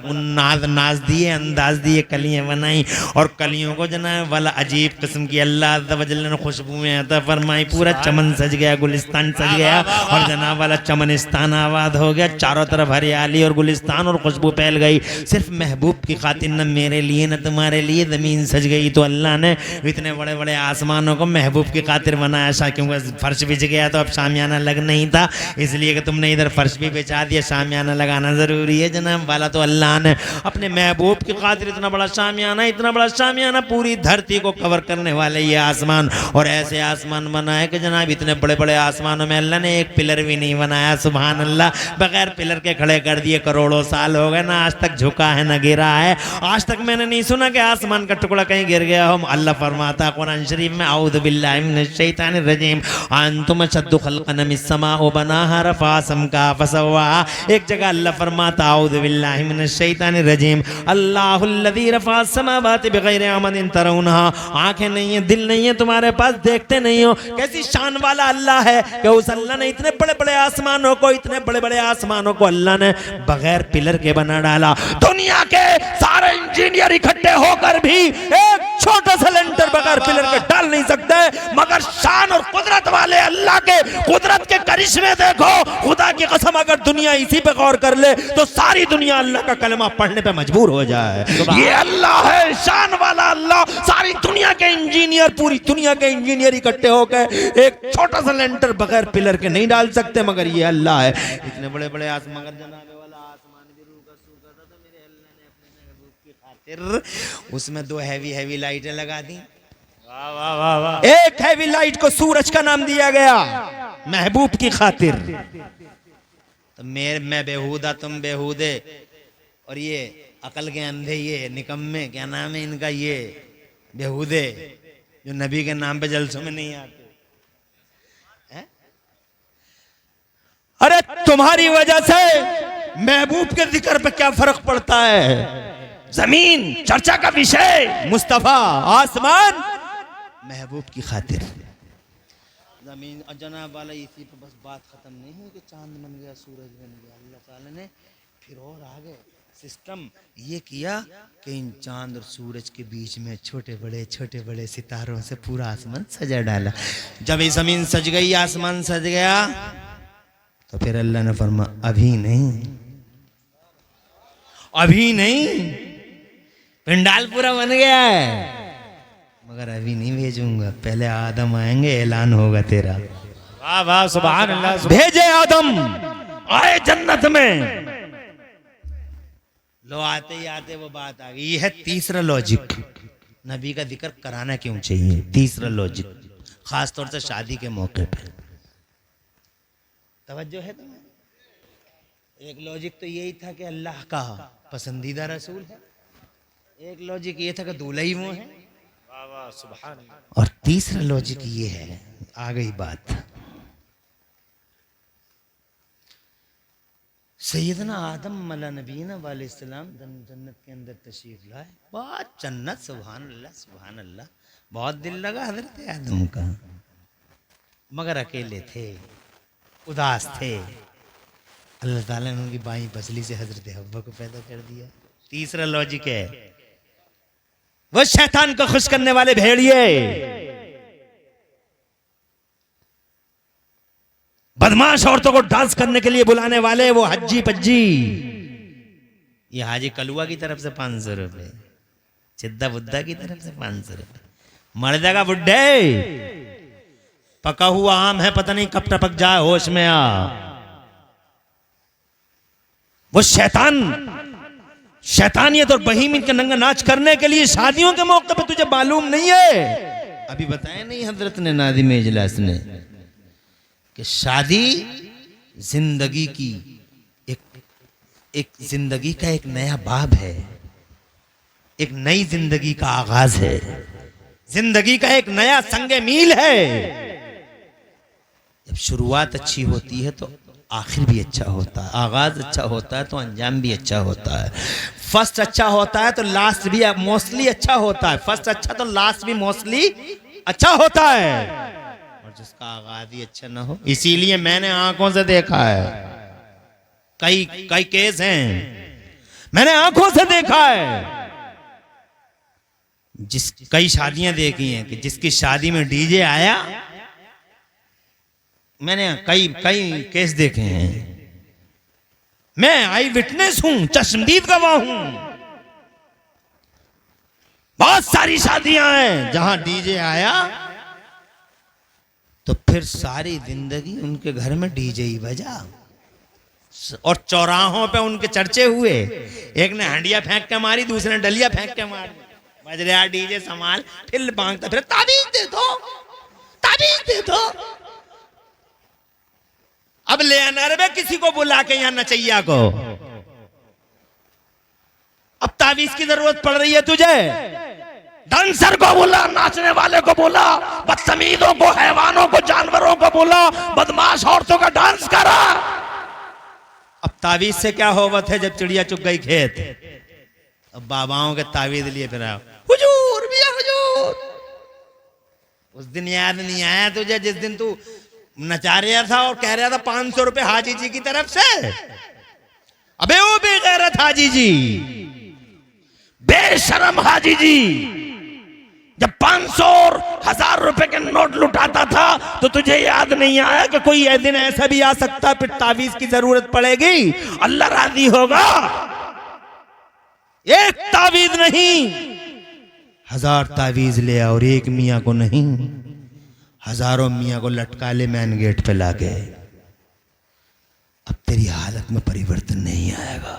नाज दिए, अंदाज दिए, कलियाँ बनाई, और कलियों को जनाब वाला अजीब किस्म की अल्लाह अज़्ज़ व जल्ल ने खुशबुएं अता फरमाई। पूरा चमन सज गया, गुलिस्तान सज गया, और जनाब वाला चमनिस्तान आबाद हो गया। चारों तरफ हरियाली और गुलिस्तान और खुशबू फैल गई। सिर्फ महबूब की खातिर, न मेरे लिए न तुम्हारे लिए, ज़मीन सज गई। तो अल्लाह ने इतने बड़े बड़े आसमानों को महबूब की खातिर बनाया। क्योंकि फर्श बिछ गया तो अब शामियाना लग नहीं था, इसलिए कि तुमने इधर फर्श भी बिछा दिया, शामियाना लगाना ज़रूरी है जनाब वाला। तो अल्लाह ने अपने महबूब की खातिर इतना बड़ा शामियाना पूरी धरती को कवर करने वाले ये आसमान, और ऐसे आसमान बनाए कि जनाब इतने बड़े बड़े आसमानों में अल्लाह ने एक पिलर भी नहीं बनाया। सुभान अल्लाह, बगैर पिलर के खड़े कर दिए। करोड़ों साल हो गए, ना आज तक झुका है ना गिरा है। आज तक मैंने नहीं सुना कि आसमान का टुकड़ा कहीं गिर गया हो। अल्लाह फरमाता कुरान शरीफ में, औज़ु बिल्लाहि मिनश शैतानिर रजीम, अंतुम अशद्दु खल्क़न मिस्समाउ बनाहा रफ़ा समका फसवा। एक जगह अल्लाह फरमाता, औज़ु बिल्लाहि मिनश शैतानिर रजीम, अल्लाहुल्लज़ी रफ़ा समावाति बिग़ैरि अमदिन तरौनहा। आंखें नहीं है, दिल नहीं है तुम्हारे पास, देखते नहीं हो। कैसी शान वाला अल्लाह है कि उस अल्लाह ने इतने बड़े बड़े आसमानों को अल्लाह ने बगैर पिलर के बना डाला। दुनिया के सारे इंजीनियर इकट्ठे होकर भी एक छोटा सा लेंटर बगैर पिलर के डाल नहीं सकते, मगर शान और कुदरत वाले अल्लाह के कुदरत के करिश्मे देखो। खुदा की कसम, अगर दुनिया इसी पे गौर कर ले तो सारी दुनिया अल्लाह का कलमा पढ़ने पे मजबूर हो जाए। ये अल्लाह है, शान वाला अल्लाह। सारी दुनिया के इंजीनियर, पूरी दुनिया के इंजीनियर इकट्ठे होकर एक छोटा सा लेंटर बगैर पिलर के नहीं डाल सकते, मगर ये अल्लाह है। इतने बड़े बड़े आसमान, उसमें दो हैवी लाइटें लगा दी। एक हैवी लाइट को सूरज का नाम दिया गया महबूब की खातिर। तो मैं बेहूदा, तुम बेहूदे, और ये अकल के अंधे, ये निकम्मे, क्या नाम है इनका, ये बेहूदे जो नबी के नाम पे जलसों में नहीं आते हैं? अरे तुम्हारी वजह से महबूब के जिक्र पे क्या फर्क पड़ता है? जमीन चर्चा का विषय, मुस्तफा आसमान महबूब की खातिर। जमीन और जनाब वाला, इसी पे बस बात खत्म नहीं हुई कि चांद बन गया, सूरज बन गया। अल्लाह ताला ने फिर और आगे सिस्टम ये किया कि इन चांद और सूरज के बीच में छोटे बड़े सितारों से पूरा आसमान सजा डाला। जब ये जमीन सज गई, आसमान सज गया, तो फिर अल्लाह ने फरमा, अभी नहीं, पिंडाल पूरा बन गया है, मगर अभी नहीं भेजूंगा, पहले आदम आएंगे, ऐलान होगा तेरा। वाह वाह, सुभान अल्लाह। भेजे आदम, आए जन्नत में। लो आते ही आते वो बात आ गई। ये है तीसरा लॉजिक, नबी का जिक्र कराना क्यों चाहिए। तीसरा लॉजिक, खास तौर से शादी के मौके पे। तवज्जो है तुम्हें? एक लॉजिक तो यही था कि अल्लाह का पसंदीदा रसूल है, एक लॉजिक ये था कि दूल्हा ही वो है, और तीसरा लॉजिक ये है, आ गई बात, सैयदना आदम मला नबीना वालेस्सलाम जन्नत के अंदर तशरीफ लाए। बहुत जन्नत, सुभान अल्लाह, बहुत दिल लगा हजरत आदम का, मगर अकेले थे, उदास थे। अल्लाह ताला ने उनकी बाईं पसली से हजरत हव्वा को पैदा कर दिया। तीसरा लॉजिक है, वो शैतान को खुश करने वाले भेड़िए, बदमाश औरतों को डांस करने के लिए बुलाने वाले वो हज्जी पज्जी। ये हाजी कलुआ की तरफ से 500 रुपए, चिद्दा बुद्धा की तरफ से 500 रुपए। मर जाएगा बुड्ढे, पका हुआ आम है, पता नहीं कब टपक जाए, होश में आ। वो शैतानियत और बहीमियत के नंगा नाच करने के लिए शादियों के मौके पे तुझे मालूम नहीं है? अभी बताया नहीं हजरत ने, नादिम इजलास ने, कि शादी जिंदगी की एक जिंदगी का एक नया बाब है, एक नई जिंदगी का आगाज है, जिंदगी का एक नया संगे मील है। जब शुरुआत अच्छी होती है तो आखिर भी अच्छा होता है, आगाज अच्छा होता है तो अंजाम भी अच्छा होता है। फर्स्ट अच्छा होता है तो लास्ट भी मोस्टली अच्छा होता है, फर्स्ट अच्छा तो लास्ट भी मोस्टली अच्छा होता है। और जिसका आगाज ही अच्छा ना हो, इसीलिए मैंने आंखों से देखा है, कई कई केस हैं मैंने आंखों से देखा है, कई शादियां देखी हैं कि जिसकी शादी में डीजे आया, मैंने कई कई केस देखे हैं। मैं आई विटनेस हूं, चश्मदीद गवाह हूं। बहुत सारी शादियां हैं जहां डीजे आया तो फिर सारी जिंदगी उनके घर में डीजे ही बजा और चौराहों पे उनके चर्चे हुए। एक ने हंडिया फेंक के मारी, दूसरे ने डलिया फेंक के मारी, बज रहा डीजे संभाल, फिर मांगता फिर ताबीज दे दो, ताबीज दे दो। अब ले आना रे किसी को बुला के यहां नचैया को, अब ताबीज की जरूरत पड़ रही है तुझे। डांसर को बोला, नाचने वाले को बोला, बदतमीजों को, हैवानों को, जानवरों को बोला, बदमाश औरतों का डांस करा। अब ताबीज से क्या होवत है जब चिड़िया चुग गई खेत। अब बाबाओं के ताबीज लिए फिर आओ, हुजूर भैया हुजूर। उस दिन याद नहीं आया तुझे जिस दिन तू नचा रहा था और कह रहा था 500 रुपए हाजी जी की तरफ से। अबे वो बेगैरत हाजी जी, बेशरम हाजी जी, जब 500 और 1000 रुपए के नोट लुटाता था तो तुझे याद नहीं आया कि कोई दिन ऐसा भी आ सकता है फिर तावीज की जरूरत पड़ेगी, अल्लाह राजी होगा। एक तावीज नहीं 1000 तावीज ले आ और एक मियां को नहीं, हजारों मियां को लटका ले मैन गेट पे लाके। अब तेरी हालत में परिवर्तन नहीं आएगा।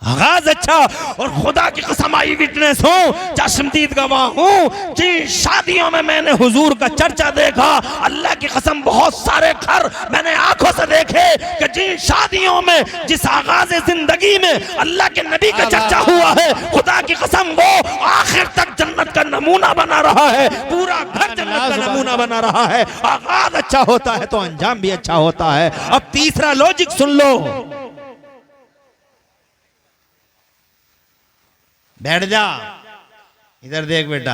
आगाज अच्छा, और खुदा की कसम आई विटनेस हूं, चश्मदीद गवाह हूं, जिन शादियों में मैंने हुजूर का चर्चा देखा, अल्लाह की कसम बहुत सारे घर मैंने आंखों से देखे कि जिन शादियों में, जिस आगाज जिंदगी में अल्लाह के नबी का चर्चा हुआ है, खुदा की कसम वो आखिर तक जन्नत का नमूना बना रहा है, पूरा घर जन्नत का नमूना बना रहा है। आगाज अच्छा होता है तो अंजाम भी अच्छा होता है। अब तीसरा लॉजिक सुन लो, बैठ जा, इधर देख बेटा,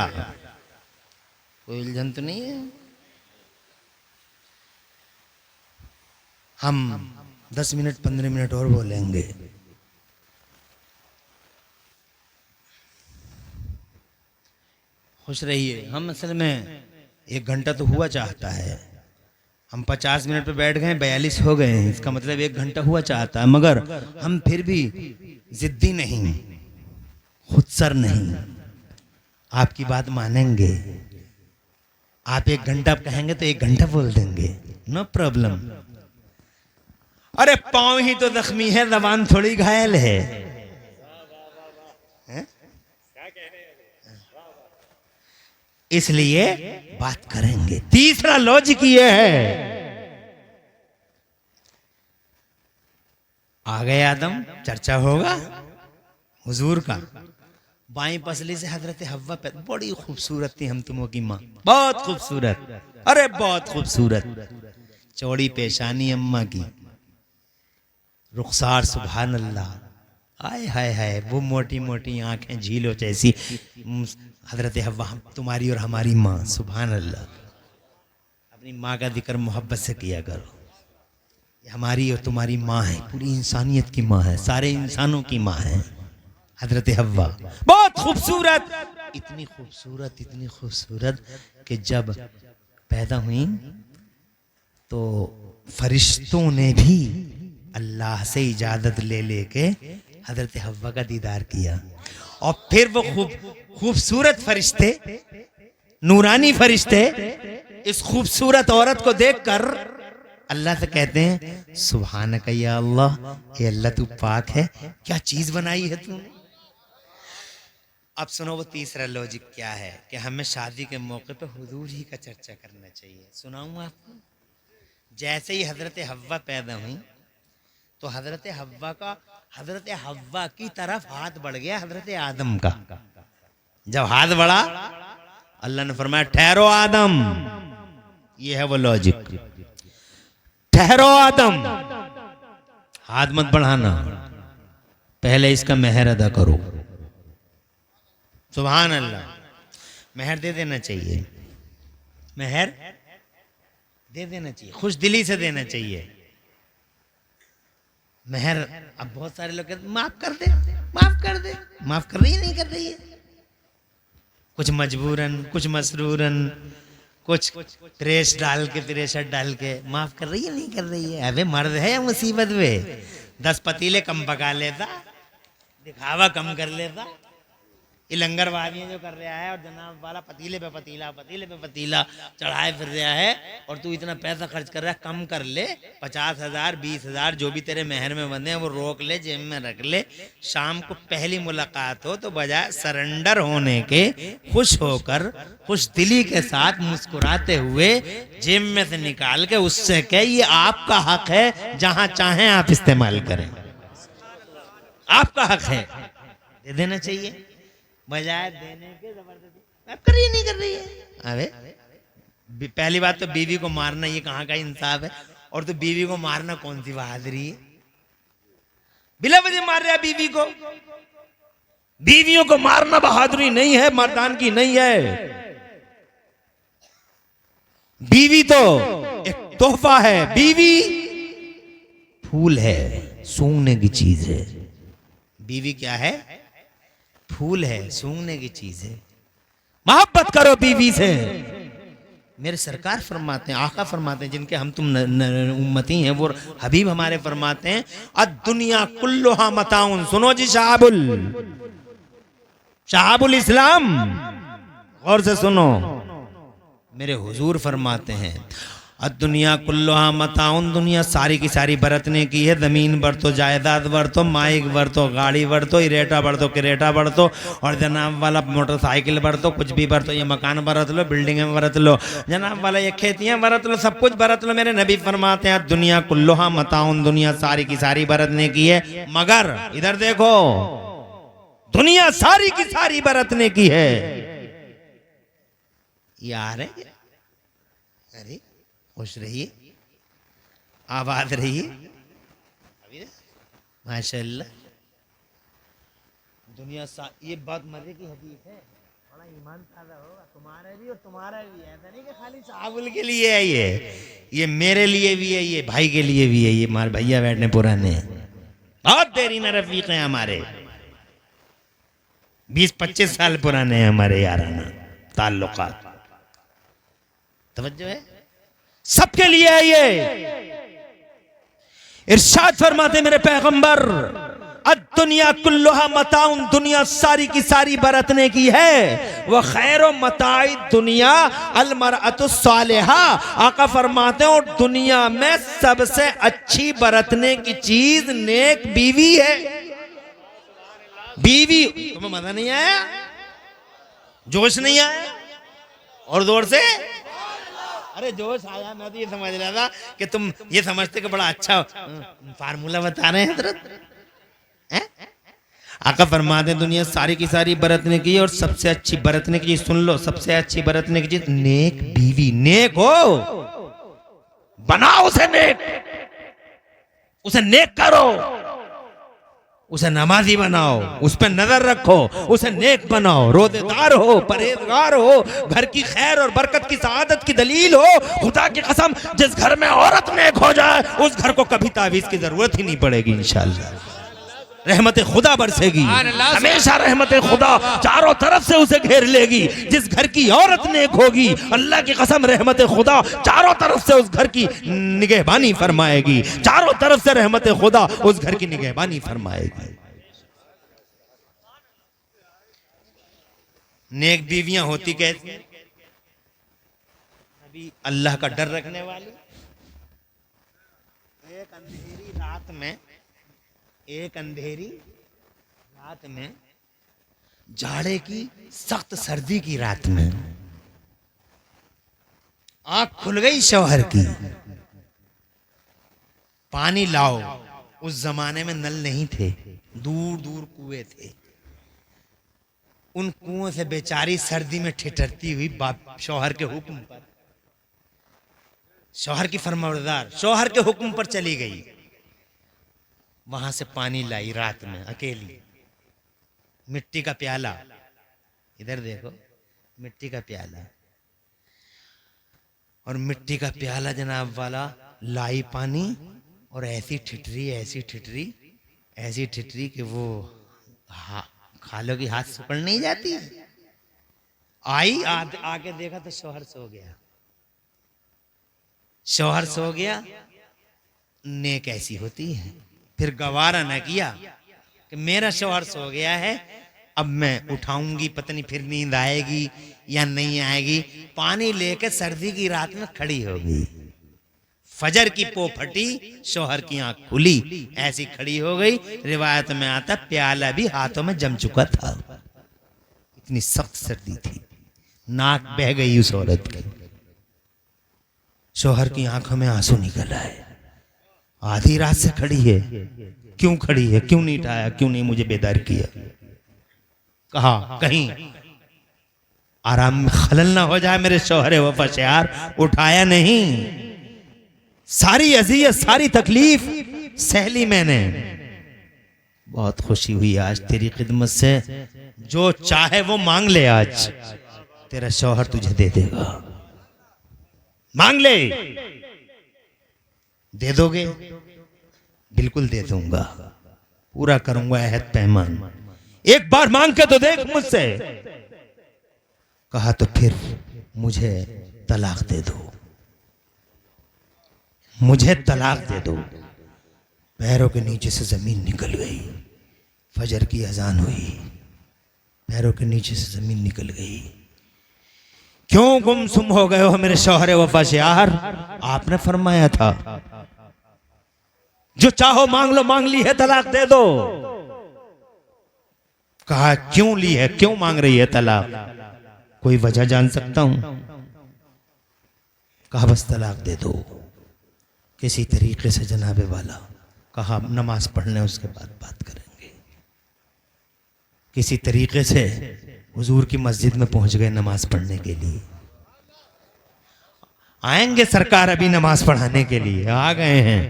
कोई उलझन तो नहीं है। हम 10 मिनट 15 मिनट और बोलेंगे। खुश रहिए। हम असल में 1 घंटा तो हुआ चाहता है, हम 50 मिनट पे बैठ गए, 42 हो गए हैं, इसका मतलब 1 घंटा हुआ चाहता है, मगर हम फिर भी जिद्दी नहीं, खुदसर नहीं। आपकी बात मानेंगे, आप 1 घंटा कहेंगे तो 1 घंटा बोल देंगे, नो प्रॉब्लम। अरे पांव ही तो जख्मी है, जबान थोड़ी घायल है। इसलिए बात करेंगे। तीसरा लॉजिक ये है, आ गए आदम, चर्चा होगा हुजूर का। बाई पसली से हजरत हव्वा पे, बड़ी खूबसूरत थी हम तुमों की माँ, बहुत खूबसूरत, अरे बहुत खूबसूरत, चौड़ी पेशानी अम्मा की, रुखसार सुभान अल्लाह, आय हाय हाय, वो मोटी मोटी आंखें झीलों जैसी। हजरत हव्वा तुम्हारी और हमारी माँ, सुभान अल्लाह। अपनी माँ का जिक्र मोहब्बत से किया करो, हमारी और तुम्हारी माँ है, पूरी इंसानियत की माँ है, सारे इंसानों की माँ है हजरत हव्वा, बहुत खूबसूरत, इतनी खूबसूरत, इतनी खूबसूरत कि जब पैदा हुई तो फरिश्तों ने भी अल्लाह से इजाजत ले लेके हजरत हव्वा का दीदार किया। और फिर वो खूबसूरत फरिश्ते, नूरानी फरिश्ते, इस खूबसूरत औरत को देखकर अल्लाह से कहते हैं सुभानक या अल्लाह, ये अल्लाह तू पाक है, क्या चीज बनाई है तूने। अब सुनो वो तीसरा लॉजिक क्या है कि हमें शादी के मौके पे हुजूर ही का चर्चा करना चाहिए। सुनाऊं आपको। जैसे ही हजरत हव्वा पैदा हुई तो हजरत हव्वा की तरफ हाथ बढ़ गया हजरत आदम का। जब हाथ बढ़ा अल्लाह ने फरमाया ठहरो आदम, ये है वो लॉजिक। ठहरो आदम, हाथ मत बढ़ाना, पहले इसका मेहर अदा करो। सुभान अल्लाह। मेहर दे देना चाहिए, मेहर दे देना चाहिए, खुश दिली से देना चाहिए मेहर। अब बहुत सारे लोग कहते माफ कर दे, माफ कर दे, माफ कर रही है नहीं कर रही है, कुछ मजबूरन, कुछ मसरूरन, कुछ प्रेस डाल के, प्रेशर डाल के माफ कर रही है नहीं कर रही है। अबे मर्द है मुसीबत में 10 पतीले कम पका लेता, दिखावा कम कर लेता। ये लंगरबाजियां जो कर रहा है और जनाब वाला पतीले पे पतीला, पतीले पे पतीला चढ़ाए फिर रहा है, और तू इतना पैसा खर्च कर रहा है, कम कर ले। 50,000 20,000 जो भी तेरे मेहर में बंधे हैं वो रोक ले, जेब में रख ले। शाम को पहली मुलाकात हो तो बजाय सरेंडर होने के खुश होकर, खुश दिली के साथ मुस्कुराते हुए जेब में से निकाल के उससे कह ये आपका हक है, जहां चाहें आप इस्तेमाल करें, आपका हक है, दे देना चाहिए बजाय देने के जबरदस्ती। अब कर रही नहीं कर रही है। अबे पहली बात तो बीवी को मारना ये कहाँ का इंसाफ है, और तो बीवी को मारना कौन सी बहादुरी है, बिला वजह मार रहा है बीवी को। बीवियों को मारना बहादुरी नहीं है, मर्दान की नहीं है। बीवी तो एक तोहफा है, बीवी फूल है, सूंघने की चीज है। बीवी क्या है? फूल है, सूंघने की चीज है। मोहब्बत करो बीवी से। मेरे सरकार फरमाते हैं, आका फरमाते हैं, जिनके हम तुम उम्मती हैं, वो हबीब हमारे फरमाते हैं अद्दुनिया कुल्लुहा मताउन। सुनो जी शहाबुल इस्लाम, गौर से सुनो, मेरे हुजूर फरमाते हैं दुनिया कुल्लुहा मताउन, दुनिया सारी की सारी बरतने की है। जमीन बरतो, जायदाद बरतो, माइक बरतो, गाड़ी बरतो, इरेटा बरतो, किरेटा बरतो, और जनाब वाला मोटरसाइकिल बरतो, कुछ भी बरतो। ये मकान बरत लो, बिल्डिंगें बरत लो, जनाब वाला ये खेतियां बरत लो, सब कुछ बरत लो। मेरे नबी फरमाते हैं दुनिया कुल्लुहा मताउन, दुनिया सारी की सारी बरतने की है, मगर इधर देखो, दुनिया सारी की सारी बरतने की है। यार अरे खुश रहिए, आबाद रहिए, माशाल्लाह। दुनिया ये बहुत मजे की हदीस है, बड़ा ईमान ताज़ा होगा तुम्हारे भी और तुम्हारा भी। ऐसा नहीं कि खाली साहबुल के लिए है, ये मेरे लिए भी है, ये भाई के लिए भी है। ये हमारे भैया बैठने पुराने बहुत देरीना रफीक हैं हमारे, 20-25 साल पुराने हैं हमारे याराना ताल्लुकात। तवज्जो है, सबके लिए है ये। इरशाद फरमाते मेरे पैगंबर दुनिया कुल्लुहा मताउन, दुनिया सारी की सारी बरतने की है। वह खैरो मताई दुनिया अल मरअतु सालिहा। आका फरमाते हैं और दुनिया में सबसे अच्छी बरतने की चीज नेक बीवी है। बीवी, तुम्हें मजा नहीं आया, जोश नहीं आया? और जोर से अरे जोश आया। मैं तो ये समझ रहा था कि तुम ये समझते कि बड़ा अच्छा फार्मूला बता रहे हैं हजरत। आका फरमाते दुनिया सारी की सारी बरतने की, और सबसे अच्छी बरतने की चीज, सुन लो, सबसे अच्छी बरतने की चीज नेक बीवी। नेक हो, बनाओ उसे नेक, उसे नेक करो, उसे नमाजी बनाओ, उस पर नजर रखो, उसे नेक बनाओ, रोजेदार हो, परहेजगार हो, घर की खैर और बरकत की सआदत की दलील हो। खुदा की कसम, जिस घर में औरत नेक हो जाए उस घर को कभी तावीज की जरूरत ही नहीं पड़ेगी। इंशाअल्लाह रहमत खुदा बरसेगी, हमेशा रहमत खुदा चारों तरफ से उसे घेर लेगी। जिस घर की औरत नेक होगी, अल्लाह की कसम रहमत खुदा चारों तरफ से उस घर की निगहबानी फरमाएगी, चारों तरफ से रहमत खुदा उस घर की निगहबानी फरमाएगी। नेक बीवियां होती कैसी? अभी अल्लाह का डर रखने वाली, एक अंधेरी रात में, जाड़े की सख्त सर्दी की रात में आंख खुल गई शौहर की, पानी लाओ। उस जमाने में नल नहीं थे, दूर दूर कुएं थे। उन कुओं से बेचारी सर्दी में ठिठरती हुई बाप शौहर के हुक्म पर शौहर की फरमाबरदार, शौहर के हुक्म पर चली गई। वहां से पानी लाई रात में अकेली, मिट्टी का प्याला, इधर देखो मिट्टी का प्याला, और मिट्टी का प्याला जनाब वाला लाई पानी, और ऐसी ठिठरी ऐसी ठिठरी ऐसी ठिठरी कि वो खालों की हाथ सुकड़ नहीं जाती। आई आके देखा तो शौहर सो गया। शौहर सो गया, नेक ऐसी होती है। फिर गवारा न किया कि मेरा शौहर सो गया है, अब मैं उठाऊंगी, पता नहीं फिर नींद आएगी या नहीं आएगी। पानी लेकर सर्दी की रात में खड़ी हो गई। फजर की पो फटी, शौहर की आंख खुली, ऐसी खड़ी हो गई। रिवायत में आता प्याला भी हाथों में जम चुका था, इतनी सख्त सर्दी थी। नाक बह गई उस औरत की। शौहर की आंखों में आंसू निकल आए। आधी रात से खड़ी है, क्यों खड़ी है, क्यों नहीं उठाया, क्यों नहीं मुझे बेदार किया। कहा कहीं आराम में खलल ना हो जाए मेरे शौहर वफा से यार। उठाया नहीं, सारी अजियत सारी तकलीफ सहली मैंने। बहुत खुशी हुई आज तेरी खिदमत से, जो चाहे वो मांग ले, आज तेरा शौहर तुझे दे देगा। मांग ले, दे दोगे? बिल्कुल दे दूंगा, पूरा करूंगा अहद पैमान। एक बार मांग के तो देख मुझसे। कहा तो फिर मुझे तलाक दे दो, मुझे तलाक दे दो। पैरों के नीचे से जमीन निकल गई। फजर की अजान हुई, पैरों के नीचे से जमीन निकल गई। क्यों गुमसुम हो गए हो मेरे शौहर वफा से यार? आपने फरमाया था जो चाहो मांग लो, मांग ली है तलाक दे दो। कहा क्यों ली है, क्यों मांग रही है तलाक? कोई वजह जान सकता हूं? कहा बस तलाक दे दो किसी तरीके से जनाबे वाला। कहा नमाज पढ़ने उसके बाद बात करेंगे। किसी तरीके से हुजूर की मस्जिद में पहुंच गए नमाज पढ़ने के लिए। आएंगे सरकार अभी नमाज पढ़ाने के लिए, आ गए हैं।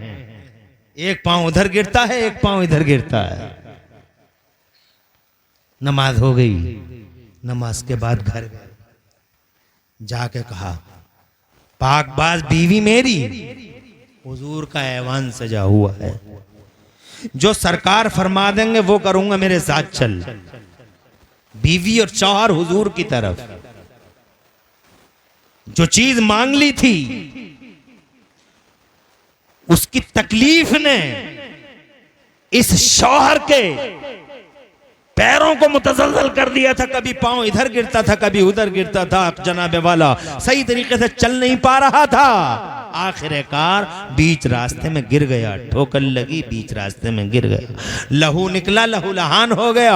एक पांव उधर गिरता है, एक पांव इधर गिरता है। नमाज हो गई। नमाज के बाद घर जाके कहा पाकबाज बीवी मेरी, हुजूर का ऐवान सजा हुआ है, जो सरकार फरमा देंगे वो करूंगा, मेरे साथ चल। बीवी और शौहर हुजूर की तरफ। जो चीज मांग ली थी उसकी तकलीफ ने इस शौहर के पैरों को मुतज़ल्ज़ल कर दिया था। कभी पांव इधर गिरता था, कभी उधर गिरता था। जनाबे वाला सही तरीके से चल नहीं पा रहा था। आखिरकार बीच रास्ते में गिर गया, ठोकर लगी, बीच रास्ते में गिर गया। लहू निकला, लहू लहान हो गया,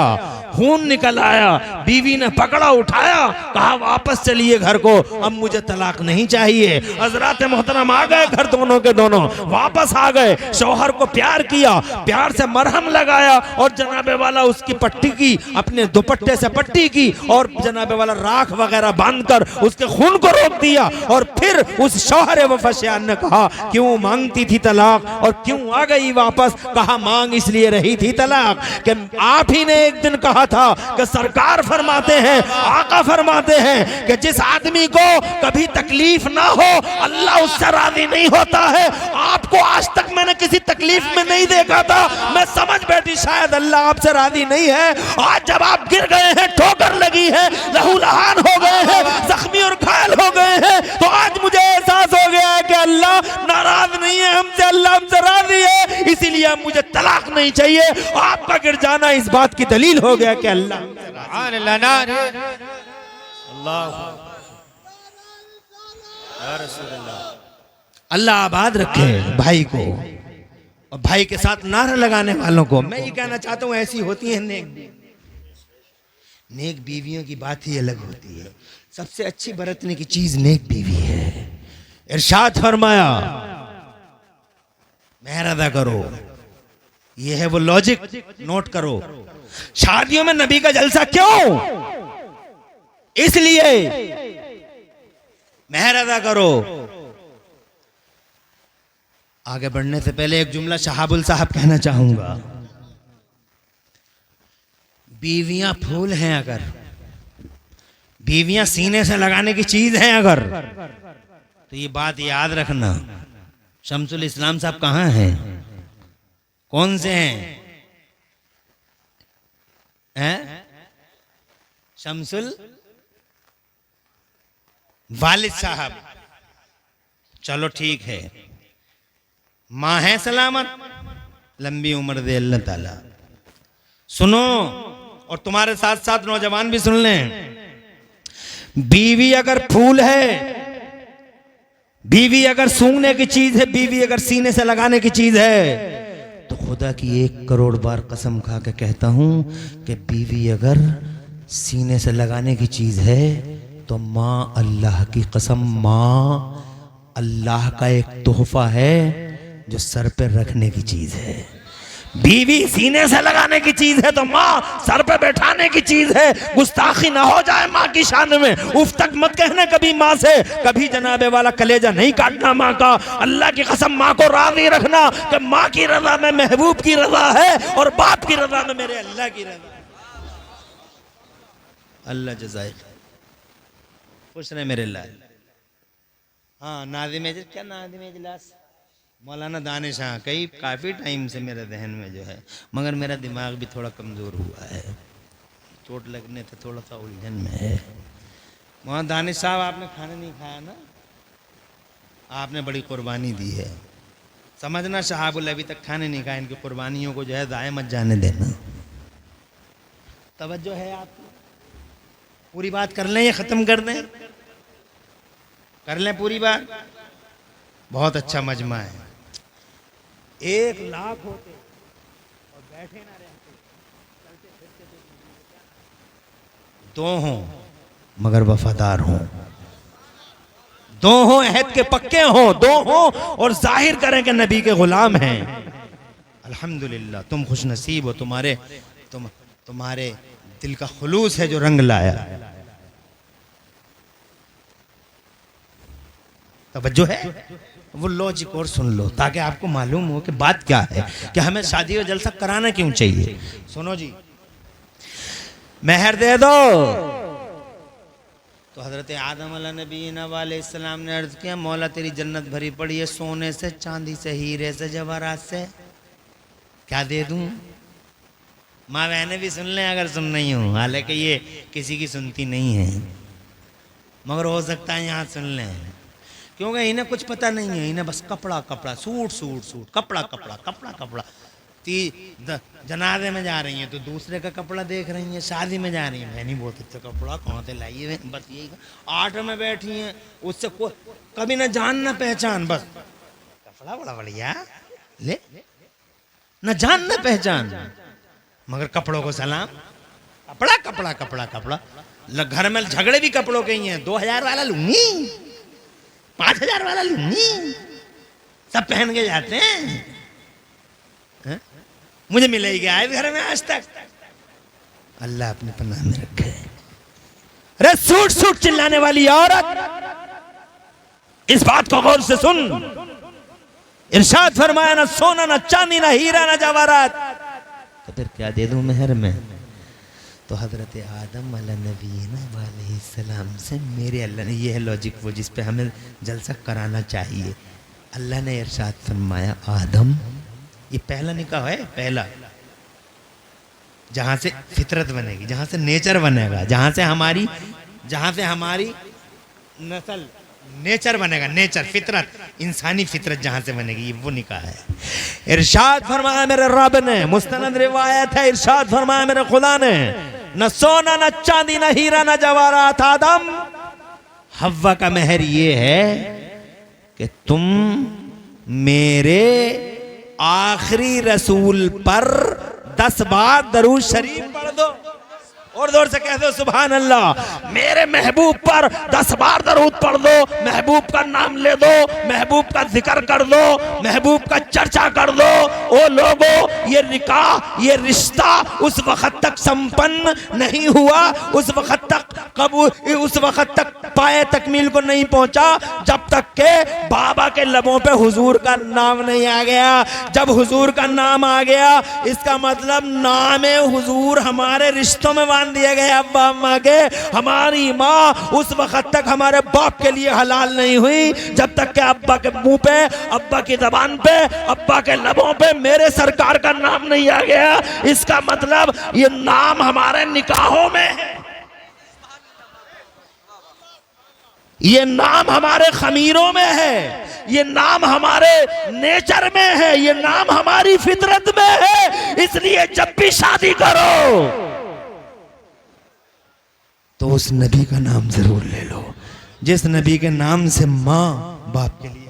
खून निकल आया। बीवी ने पकड़ा, उठाया, कहा वापस चलिए घर को, अब मुझे तलाक नहीं चाहिए। हज़रात मोहतरम आ गए घर, दोनों के दोनों वापस आ गए। शौहर को प्यार किया, प्यार से मरहम लगाया और जनाबे वाला उसकी पट्टी की, अपने दुपट्टे से पट्टी की और जनाबे वाला राख वगैरह बांधकर उसके खून को रोक दिया। और फिर उस शौहर वफा ने कहा क्यों मांगती थी तलाक और क्यों आ गई वापस? कहा मांग इसलिए रही थी तलाक कि आप ही ने एक दिन कहा था कि सरकार फरमाते हैं, आका फरमाते हैं कि जिस आदमी को कभी तकलीफ ना हो अल्लाह उससे राजी नहीं होता है। आपको आज तक मैंने किसी तकलीफ में नहीं देखा था। मैं समझ बैठी शायद अल्लाह आपसे राजी नहीं है। आज जब आप गिर गए हैं, ठोकर लगी है, लहूलहान हो गए हैं, जख्मी और घायल हो गए हैं, तो आज मुझे एहसास हो गया है कि अल्लाह नाराज नहीं है हमसे, अल्लाह हमसे राजी है। इसीलिए मुझे तलाक नहीं चाहिए। आपका गिर जाना इस बात की दलील हो गया कि अल्लाह अल्लाह आबाद रखे भाई को और भाई के साथ नारा लगाने वालों को। मैं ये कहना चाहता हूं ऐसी होती है नेक बीवियों की बात ही अलग होती है। सबसे अच्छी बरतने की चीज नेक बीवी है। इरशाद फरमाया मेहर अदा करो। ये है वो लॉजिक, नोट करो। शादियों में नबी का जलसा क्यों? इसलिए मेहर अदा करो। आगे बढ़ने से पहले एक जुमला शहाबुल साहब कहना चाहूंगा। बीवियां फूल हैं अगर, बीवियां सीने से लगाने की चीज हैं अगर, तो ये बात याद रखना। शमसुल इस्लाम साहब कहाँ हैं? कौन से हैं? शमसुल वालिद साहब, चलो ठीक है, मां है सलामत, लंबी उम्र दे अल्लाह ताला। सुनो, और तुम्हारे साथ साथ नौजवान भी सुन लें, बीवी अगर फूल है, बीवी अगर सूंघने की चीज है, बीवी अगर सीने से लगाने की चीज है, तो खुदा की 1 करोड़ बार कसम खा के कहता हूं कि बीवी अगर सीने से लगाने की चीज है तो मां अल्लाह की कसम, मां अल्लाह का एक तोहफा है जो सर पे रखने की चीज है। बीवी सीने से लगाने की चीज है तो माँ सर पे बैठाने की चीज है। गुस्ताखी ना हो जाए माँ की शान में, उफ तक मत कहने कभी माँ से, कभी जनाबे वाला कलेजा नहीं काटना माँ का। अल्लाह की कसम माँ को राज़ी रखना कि माँ की रजा में महबूब की रजा है और बाप की रजा में मेरे अल्लाह की रजा। अल्लाह जज़ाए खुश रहे मेरे लाल। हाँ, नाज़िम क्या नाज़िम इजलास मौलाना दानिश, हाँ, काफ़ी टाइम से मेरे जहन में जो है, मगर मेरा दिमाग भी थोड़ा कमज़ोर हुआ है, चोट लगने से थोड़ा सा उलझन में है। मौलाना दानिश साहब, आपने खाना नहीं खाया ना, आपने बड़ी कुर्बानी दी है, समझना शहाबुल अभी तक खाने नहीं खाए, इनकी कुर्बानियों को जो है ज़ाया मत जाने देना। तवज्जो है आपकी? पूरी बात कर लें या ख़त्म कर दें? कर लें पूरी बात। बहुत अच्छा मजमा है। 1 लाख होते और बैठे ना रहते, चलते फिरते तो 2 हों मगर वफादार हों, 2 हों अहद के पक्के हों, 2 हों और जाहिर करें कि नबी के गुलाम हैं। अल्हम्दुलिल्लाह, तुम खुश नसीब हो, तुम्हारे दिल का खुलूस है जो रंग लाया। तवज्जो है? वो लॉजिक और सुन लो ताकि आपको मालूम हो कि बात क्या है, कि हमें शादी और जलसा कराना क्यों चाहिए। सुनो जी, मेहर दे दो। तो हजरत आदम अलैहिस्सलाम ने अर्ज किया, मौला तेरी जन्नत भरी पड़ी है सोने से, चांदी से, हीरे से, जवाहरात से, क्या दे दूं? माँ बहनें भी सुन लें अगर सुन नहीं हूँ, हालांकि ये किसी की सुनती नहीं है, मगर हो सकता है यहाँ सुन लें, क्योंकि इन्हें कुछ पता नहीं है। इन्हें बस कपड़ा कपड़ा, सूट सूट सूट, कपड़ा कपड़ा, कपड़ा कपड़ा। जनाजे में जा रही हैं तो दूसरे का कपड़ा देख रही हैं, शादी में जा रही हैं, मैंने बहुत अच्छा कपड़ा कहाँ से लाई है, बस यही। आटो में बैठी हैं, उससे कभी ना जान ना पहचान, बस कपड़ा बड़ा बढ़िया ले, ना जान ना पहचान, मगर कपड़ों को सलाम। कपड़ा कपड़ा कपड़ा कपड़ा, घर में झगड़े भी कपड़ों के ही हैं। 2000 वाला लूंगी, 5000 वाला लूंगी, सब पहन के जाते हैं। मुझे मिले ही गया इस घर में आज तक। अल्लाह अपने पनाह में रखे। अरे सूट सूट चिल्लाने वाली औरत, इस बात को गौर से सुन। इरशाद फरमाया, ना सोना ना चांदी ना हीरा ना जवाहरात, तो फिर क्या दे दूं मेहर में? तो हजरत आदम अलैहिस्सलाम से मेरे अल्लाह ने, यह है लॉजिक वो जिस पे हमें जलसा कराना चाहिए। अल्लाह ने इरशाद फरमाया, आदम, ये पहला निकाह है, पहला, जहां से फितरत बनेगी, जहां से नेचर बनेगा, जहां से हमारी नस्ल, नेचर बनेगा, नेचर, फितरत, इंसानी फितरत जहां से बनेगी, ये वो निकाह है। इरशाद फरमाया मेरे रब ने, मुस्तनद रिवायत है, इरशाद फरमाया मेरे खुदा ने, न सोना न चांदी न हीरा न जवाहरात। आदम, हव्वा का मेहर ये है कि तुम मेरे आखिरी रसूल पर 10 बार दरूद शरीफ पढ़ दो। और जोर से कह दो सुभान अल्लाह। मेरे महबूब पर 10 बार दरूद पढ़ दो, महबूब का नाम ले दो, महबूब का जिक्र कर दो, महबूब का चर्चा कर दो। ओ लोगों, ये निकाह, ये रिश्ता उस वक्त तक संपन्न नहीं हुआ, उस वक्त तक पाए तकमील को नहीं पहुंचा जब तक के बाबा के लबों पे हुजूर का नाम नहीं आ गया। जब हुजूर का नाम आ गया, इसका मतलब नाम हुजूर हमारे रिश्तों में बांध दिया गया। अब्बा अम्मा के, हमारी माँ उस वक्त तक हमारे बाप के लिए हलाल नहीं हुई जब तक के अब्बा के मुंह पे, अब्बा की जबान पे, अब्बा के लबों पे मेरे सरकार का नाम नहीं आ गया। इसका मतलब ये नाम हमारे निकाहों में है, ये नाम हमारे खमीरों में है, ये नाम हमारे नेचर में है, ये नाम हमारी फितरत में है। इसलिए जब भी शादी करो तो उस नबी का नाम जरूर ले लो, जिस नबी के नाम से माँ बाप के लिए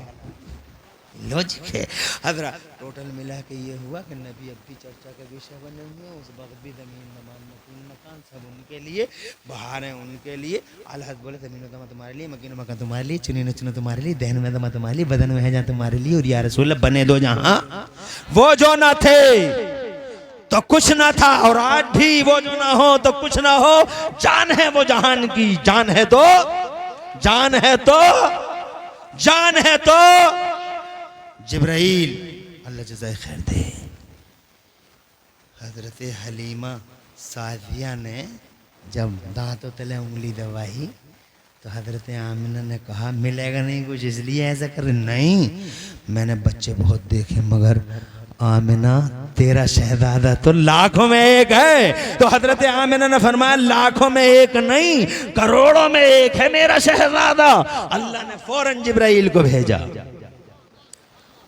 लॉजिक है। हजरा टोटल मिला के ये हुआ कि नबी अब भी चर्चा का विषय बने हुए हैं। उस वक्त भी ज़मीन नमान मकीन मकान सब उनके लिए, बाहर हैं उनके लिए। अलहद बोले ज़मीन दमा तुम्हारे लिए, मकीन मकान तुम्हारे लिए, चुनी न चुनो तुम्हारे लिए, दहन में दमा तुम्हारे लिए, बदन में है जहाँ तुम्हारे लिए। और या रसूल बने दो जहाँ वो जो न थे तो कुछ ना था, और आज भी वो जो ना हो तो कुछ ना हो। जान है वो जहान की, जान है तो, जान है तो, जान है तो जिब्राइल, अल्लाह जज़ाए खैर दे, हजरत हलीमा सादिया ने जब दांतों तले उंगली दबाई तो हजरत आमिना ने कहा मिलेगा नहीं कुछ इसलिए ऐसा कर। नहीं, मैंने बच्चे बहुत देखे मगर आमिना तेरा शहजादा तो लाखों में एक है। तो हजरत आमिना ने फरमाया लाखों में एक नहीं, करोड़ों में एक है मेरा शहजादा। अल्लाह ने फौरन जिब्राइल को भेजा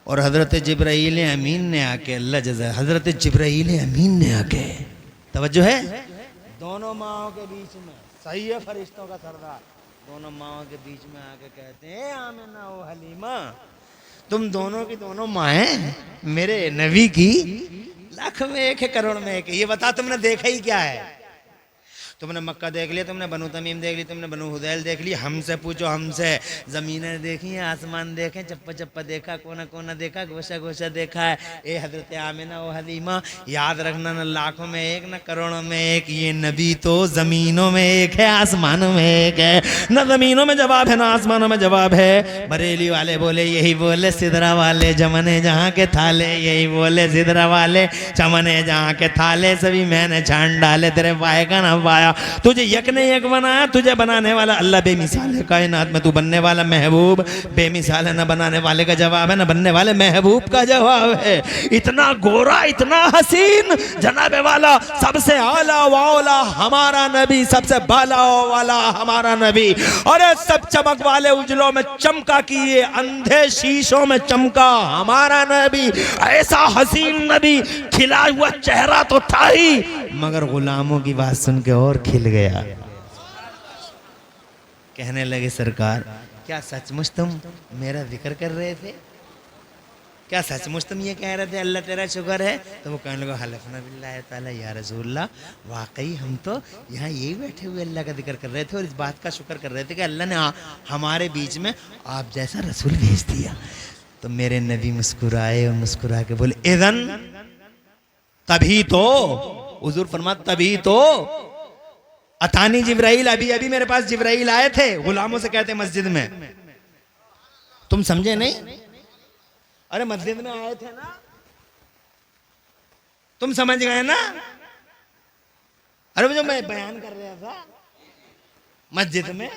और हजरत जिब्राइल अमीन ने आके, अल्लाह जज़ा, हजरत जिब्राइल अमीन ने आके, तवज्जो है, दोनों माओं के बीच में, सही है फरिश्तों का सरदार, दोनों माओं के बीच में आके कहते हैं आमिना ओ हलीमा, तुम दोनों की दोनों माएँ मेरे नबी की लाख में एक है, करोड़ में एक है। ये बता तुमने देखा ही क्या है? तुमने मक्का देख लिया, तुमने बनु तमीम देख ली, तुमने बनु हुदैल देख ली, हमसे पूछो, हमसे ज़मीनें देखी हैं, आसमान देखे, चप्पा चप्पा देखा, कोना कोना देखा, गोशा गोशा देखा है। ए हजरत आमिना ओ हलीमा, याद रखना न लाखों में एक न करोड़ों में एक, ये नबी तो ज़मीनों में एक है, आसमानों में एक है। न ज़मीनों में जवाब है न आसमानों में जवाब है। बरेली वाले बोले यही बोले, सिदरा वाले जमने जहाँ के थाले, यही बोले सिदरा वाले चमने जहाँ के थाले, सभी मैंने छान डाले तेरे पाए का न पाया। तुझे यक ने यक बनाया, तुझे बनाने वाला अल्लाह बेमिसाल है। कायनात में तू बनने वाला महबूब बेमिसाल है, न बनाने वाले का जवाब है न बनने वाले महबूब का जवाब है। इतना गोरा, इतना हसीन, जनाबे वाला, सबसे आला वाला हमारा नबी, सबसे बाला वाला हमारा नबी। अरे सब चमक वाले उजलों में चमका कि ये अंधे शीशों में चमका हमारा नबी। ऐसा हसीन नबी, खिला हुआ चेहरा तो था ही, मगर गुलामों की बात सुन के और खिल गया। कहने लगे सरकार क्या सचमुच तुम मेरा जिक्र कर रहे थे? क्या सचमुच तुम ये कह रहे थे अल्लाह तेरा शुक्र है? तो वो कहने लगे हलफना बिल्लाह ताला या रसूलल्लाह, वाकई हम तो यहाँ यही बैठे हुए अल्लाह का जिक्र कर रहे थे और इस बात का शुक्र कर रहे थे कि अल्लाह ने हमारे बीच में आप जैसा रसूल भेज दिया। तो मेरे नबी मुस्कुराए और मुस्कुरा के बोले इज़न, तभी तो हुजूर फरमा, तभी तो अतानी जिब्राइल, अभी अभी मेरे पास जिब्राइल आए थे, गुलामों से कहते मस्जिद में। तुम समझे नहीं? अरे मस्जिद में आए थे ना, तुम समझ गए ना? अरे वो जो मैं बयान कर रहा था मस्जिद में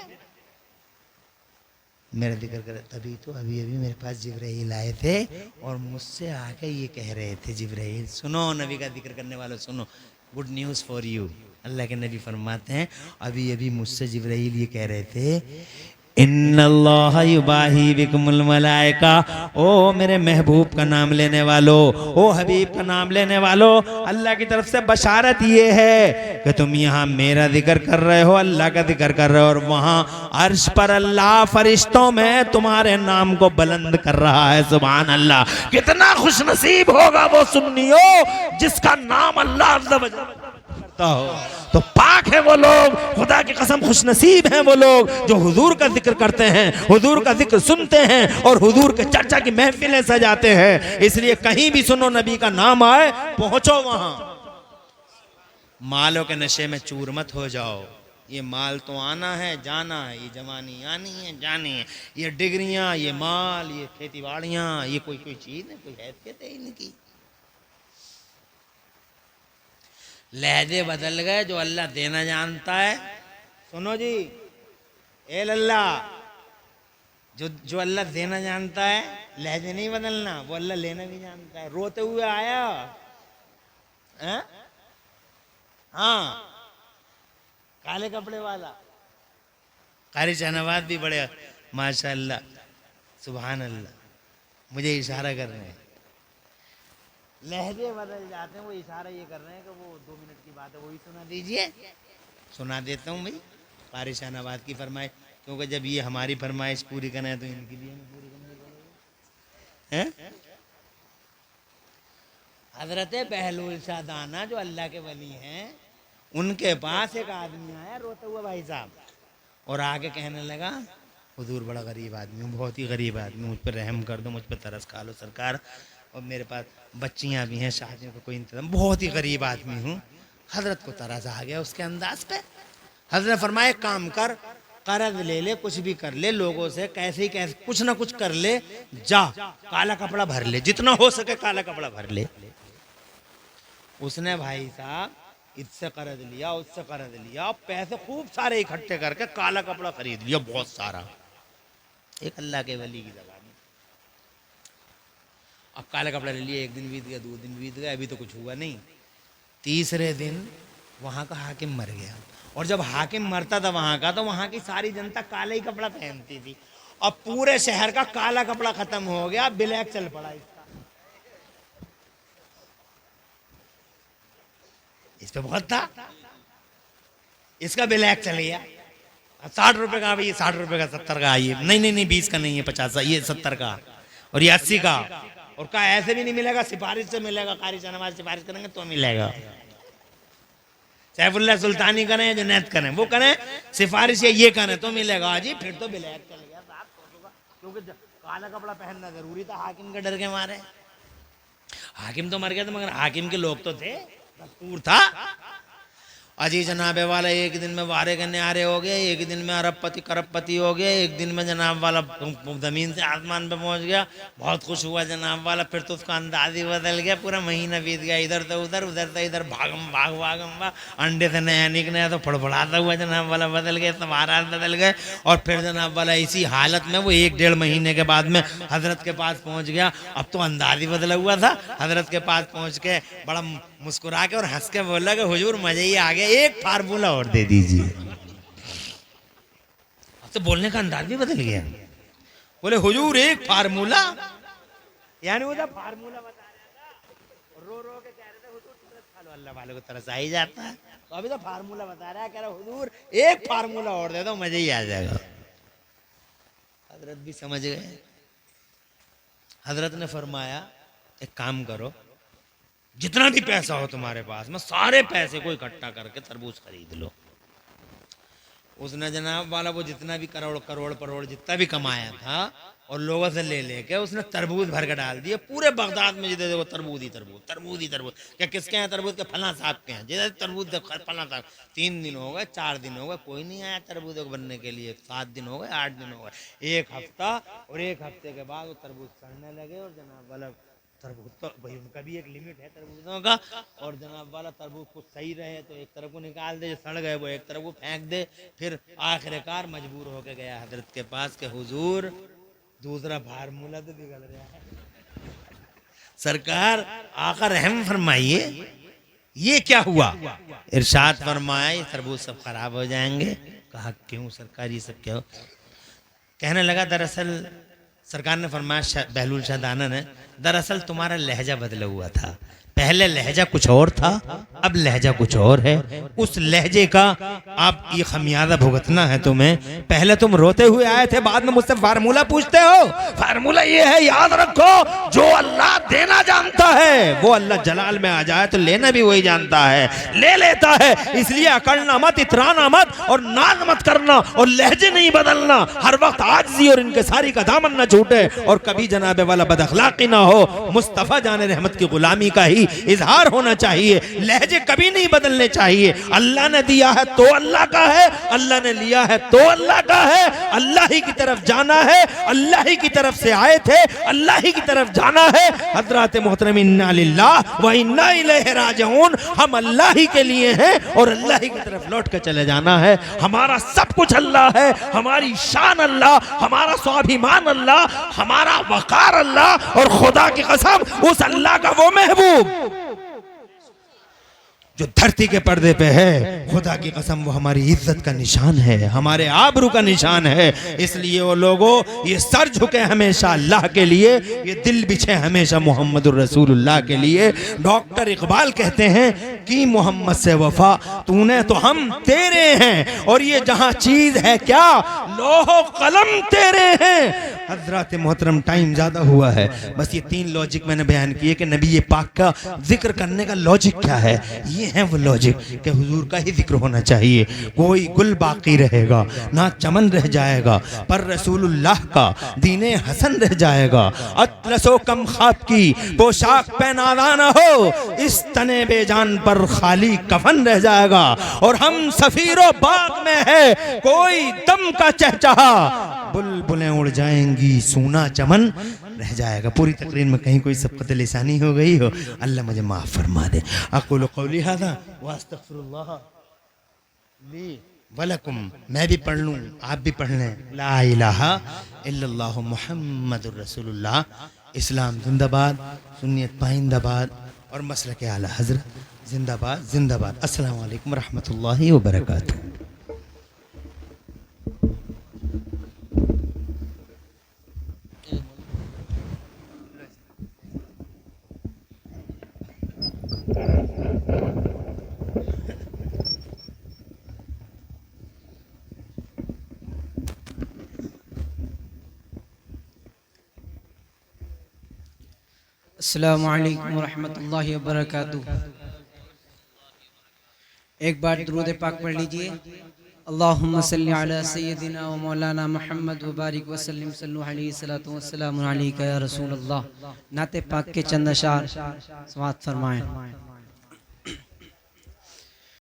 मेरा जिक्र कर, तभी तो अभी अभी मेरे पास जिब्राइल आए थे और मुझसे आके ये कह रहे थे, जिब्राइल सुनो, नबी का जिक्र करने वालों सुनो, गुड न्यूज़ फॉर यू। अल्लाह के नबी फरमाते हैं अभी अभी मुझसे जिब्राइल ये कह रहे थे इन्नल्लाह युबाही बिकुमुल मलाइका, ओ मेरे महबूब का नाम लेने वालों, ओ हबीब का नाम लेने वालों, अल्लाह की तरफ से बशारत ये है कि तुम यहाँ मेरा जिक्र कर रहे हो, अल्लाह का जिक्र कर रहे हो, और वहाँ अर्श पर अल्लाह फरिश्तों में तुम्हारे नाम को बुलंद कर रहा है। सुभान अल्लाह। कितना खुशनसीब होगा वो सुन्नियों जिसका नाम अल्लाह सकता हो। तो पाक है वो लोग, खुदा की कसम खुशनसीब हैं वो लोग जो हुजूर का जिक्र करते हैं, हुजूर का जिक्र सुनते हैं और हुजूर के चर्चा की महफिलें सजाते हैं। इसलिए कहीं भी सुनो नबी का नाम आए, पहुंचो वहां। मालों के नशे में चूर मत हो जाओ। ये माल तो आना है, जाना है, ये जवानी आनी है, जानी है, ये डिग्रियां, ये माल, ये खेती बाड़ियां, ये कोई कोई चीज है, कोई हैसियत है इनकी। लहजे बदल गए, जो अल्लाह देना जानता है। सुनो जी, ए लल्ला, जो अल्लाह देना जानता है, लहजे नहीं बदलना, वो अल्लाह लेना भी जानता है। रोते हुए आया हैं? हाँ, काले कपड़े वाला कारी शहनवाज भी बड़े माशाअल्लाह सुभान अल्लाह मुझे इशारा कर रहे हैं। लहजे बदल जाते हैं, वो इशारा ये कर रहे हैं कि वो 2 मिनट की बात है, वही सुना दीजिए। सुना देता हूँ भाई, कारी शहनवाज की फरमाइश, क्योंकि जब ये हमारी फरमाइश पूरी करें तो इनकी भी हमें पूरी करनी पड़ेगी। हजरत बहलूल शाह दाना जो अल्लाह के वली हैं, उनके पास एक आदमी आया रोता हुआ भाई साहब, और आगे कहने लगा, हुजूर बड़ा गरीब आदमी हूँ, बहुत ही गरीब आदमी, मुझ पर रहम कर दो, मुझ पर तरस खा लो सरकार, और मेरे पास बच्चियाँ भी हैं, शादियों का कोई इंतजाम, बहुत ही गरीब आदमी हूँ। हजरत को तरस आ गया उसके अंदाज पे। हजरत फरमाए, काम कर, कर्ज ले ले, कुछ भी कर ले, लोगों से कैसे ही कैसे कुछ ना कुछ कर ले, जा काला कपड़ा भर ले, जितना हो सके काला कपड़ा भर ले। उसने भाई साहब इससे कर्ज लिया, उससे कर्ज लिया, पैसे खूब सारे इकट्ठे करके काला कपड़ा खरीद लिया, बहुत सारा। एक अल्लाह के वली की ज़बान। अब काला कपड़ा ले लिया, 1 दिन बीत गया, 2 दिन बीत गया, अभी तो कुछ हुआ नहीं। तीसरे दिन वहां का हाकिम मर गया, और जब हाकिम मरता था वहां का, तो वहां की सारी जनता काला ही कपड़ा पहनती थी। अब पूरे शहर का काला कपड़ा खत्म हो गया, ब्लैक चल पड़ा इसका। इस पे बहुत था, इसका ब्लैक चल गया। 60 रुपए का, भाई 60 रुपए का, 70 का, ये नहीं 20 का नहीं है, 50 का, ये 70 का, और ये 80 का। और का ऐसे भी नहीं मिलेगा, सिफारिश से मिलेगा, कारी शहनवाज सिफारिश करेंगे तो मिलेगा। सैफुल्लाह सुल्तानी करें, जुनैद करें, वो करें सिफारिश, ये करें तो मिलेगा। जी फिर तो ब्लैक चल गया साहब, क्योंकि काला कपड़ा पहनना जरूरी था हाकिम के डर के मारे। हाकिम तो मर गया था, मगर हाकिम के लोग तो थे, दस्तूर था। अजी जनाब वाला एक दिन में वारे के न्यारे हो गए, एक दिन में अरबपति करबपति हो गए, एक दिन में जनाब वाला जमीन से आसमान पे पहुंच गया। बहुत खुश हुआ जनाब वाला, फिर तो उसका अंदाज ही बदल गया, पूरा महीना बीत गया, इधर से उधर, उधर से इधर, भागम भाग अंडे से नया निकला तो फड़फड़ाता हुआ जनाब वाला बदल गया, सब हालात बदल गए। और फिर जनाब वाला इसी हालत में वो 1-1.5 महीने के बाद में हजरत के पास पहुंच गया। अब तो अंदाज ही बदला हुआ था। हजरत के पास पहुंच के बड़ा मुस्कुरा के और हंस के बोला कि हुजूर मजे ही आ गया, एक फार्मूला और दे दीजिए। अब तो बोलने का अंदाज भी बदल गया। बोले हुजूर एक फार्मूला, यानी वो फार्मूला बता रहा था, रो के कह रहे थे हुजूर तरस खा लो, अल्लाह वाले को तरस आ ही जाता है। तो अभी तो फार्मूला बता रहा है, कह रहा हुजूर एक फार्मूला और दे दो, मजे ही आ जाएगा। हजरत भी समझ गए। हजरत ने फरमाया, एक काम करो, जितना भी पैसा हो तुम्हारे पास में, सारे पैसे को इकट्ठा करके तरबूज खरीद लो। उसने जनाब वाला वो जितना भी करोड़ जितना भी कमाया था, और लोगों से ले लेके उसने तरबूज भर के डाल दिए। पूरे बगदाद में जिधर देखो तरबूज ही तरबूज। क्या किसके हैं तरबूज? के फला साहब के हैं। जिधर तरबूज फला साहब। 3 दिन हो गए, 4 दिन हो गए, कोई नहीं आया तरबूज बनने के लिए। 7 दिन हो गए, 8 दिन हो गए, 1 हफ्ता, और 1 हफ्ते के बाद वो तरबूज सड़ने लगे। और जनाब वाला तरबूज तो भाई उनका भी एक लिमिट है तरबूजों का, और जनाब वाला तरबूज कुछ सही रहे तो एक तरफ को निकाल दे, जो सड़ गए वो एक तरफ को फेंक दे। फिर आखिरकार मजबूर होके गया हजरत के पास के हुजूर दूसरा फार्मूला तो बिगड़ रहा है, सरकार आका रहम फरमाइए, ये क्या हुआ? इरशाद फरमाया ये तरबूज सब खराब हो जाएंगे। कहा क्यों सरकार, ये सब क्या? कहने लगा दरअसल सरकार ने फरमाया, बहलूल शाह दाना ने, दरअसल तुम्हारा लहजा बदला हुआ था, पहले लहजा कुछ और था, अब लहजा कुछ और है। उस लहजे का आप ये खमियाजा भुगतना है तुम्हें। पहले तुम रोते हुए आए थे, बाद में मुझसे फार्मूला पूछते हो। फार्मूला ये है, याद रखो, जो अल्लाह देना जानता है वो अल्लाह जलाल में आ जाए तो लेना भी वही जानता है, ले लेता है। इसलिए अकड़ना मत, इतराना मत और नाज मत करना और लहजे नहीं बदलना। हर वक्त आजिज़ी और इनकिसारी का दामन न छूटे और कभी जनाबे वाला बदअखलाकी ना हो। मुस्तफ़ा जान रहमत की गुलामी का ही इजहार होना चाहिए, लहजे कभी नहीं बदलने चाहिए। अल्लाह ने दिया है तो अल्लाह का है, अल्लाह ने लिया है तो अल्लाह का है। अल्लाह ही की तरफ जाना है, अल्लाह ही की तरफ से आए थे, अल्लाह ही की तरफ जाना है। हजरत मोहतरम, इन्ना लिल्लाह व इन्ना इलैहि राजिऊन, हम अल्लाह ही के लिए हैं और अल्लाह ही की तरफ लौट कर चले जाना है। हमारा सब कुछ अल्लाह है, हमारी शान अल्लाह, हमारा स्वाभिमान अल्लाह, हमारा वकार अल्लाह, और खुदा की कसम उस अल्लाह का वो महबूब जो धरती के पर्दे पे है, खुदा की कसम वो हमारी इज्जत का निशान है, हमारे आबरू का निशान है। इसलिए वो लोगों, ये सर झुके हमेशा अल्लाह के लिए, ये दिल बिछे हमेशा मोहम्मदुर रसूलुल्लाह के लिए। डॉक्टर इकबाल कहते हैं कि मोहम्मद से वफा तूने तो हम तेरे हैं, और ये जहां चीज है क्या लोहो कलम तेरे हैं। हजरत मोहतरम, टाइम ज्यादा हुआ है, बस ये 3 लॉजिक मैंने बयान किए कि नबी पाक का जिक्र करने का लॉजिक क्या है। ये है वो लॉजिक कि हुजूर का ही जिक्र होना चाहिए। कोई गुल बाकी रहेगा ना चमन रह जाएगा, पर रसूलुल्लाह का दीने हसन रह जाएगा। अतलसो कम खाब की पोशाक पहनाना ना हो, इस तने बेजान पर खाली कफन रह जाएगा। और हम सफीरो बाग में है, कोई दम का चहचहा, बुलबुलें उड़ जाएंगी, सूना चमन रह जाएगा। पूरी तकरीर में कहीं कोई सबकत लिसानी हो गई हो, अल्लाह मुझे माफ फरमा दे। अक़ूलु क़ौली हाज़ा व अस्तग़फ़िरुल्लाह ली व लकुम। मैं भी पढ़ लूँ, आप भी पढ़ लें। ला इलाहा इल्लल्लाह मुहम्मदुर रसूलुल्लाह। इस्लाम जिंदाबाद, सुन्नियत पाइंदाबाद और मसलक आला हज़रत जिंदाबाद जिंदाबाद। अस्सलामु अलैकुम रहमतुल्लाहि व बरकातुहू। अस्सलामु अलैकुम रहमतुल्लाहि व बरकातुहू। एक बार दुरूद पाक पढ़ लीजिए। अल्लाहुम्मा सल्ली अला सय्यदिना व मौलाना मुहम्मद व बारिक व सल्लिम सल्लल्लाहु अलैहि सल्लतु वस्सलामु अलैका या रसूल अल्लाह। नाते पाक के चंद अशार समाअत फरमाएं।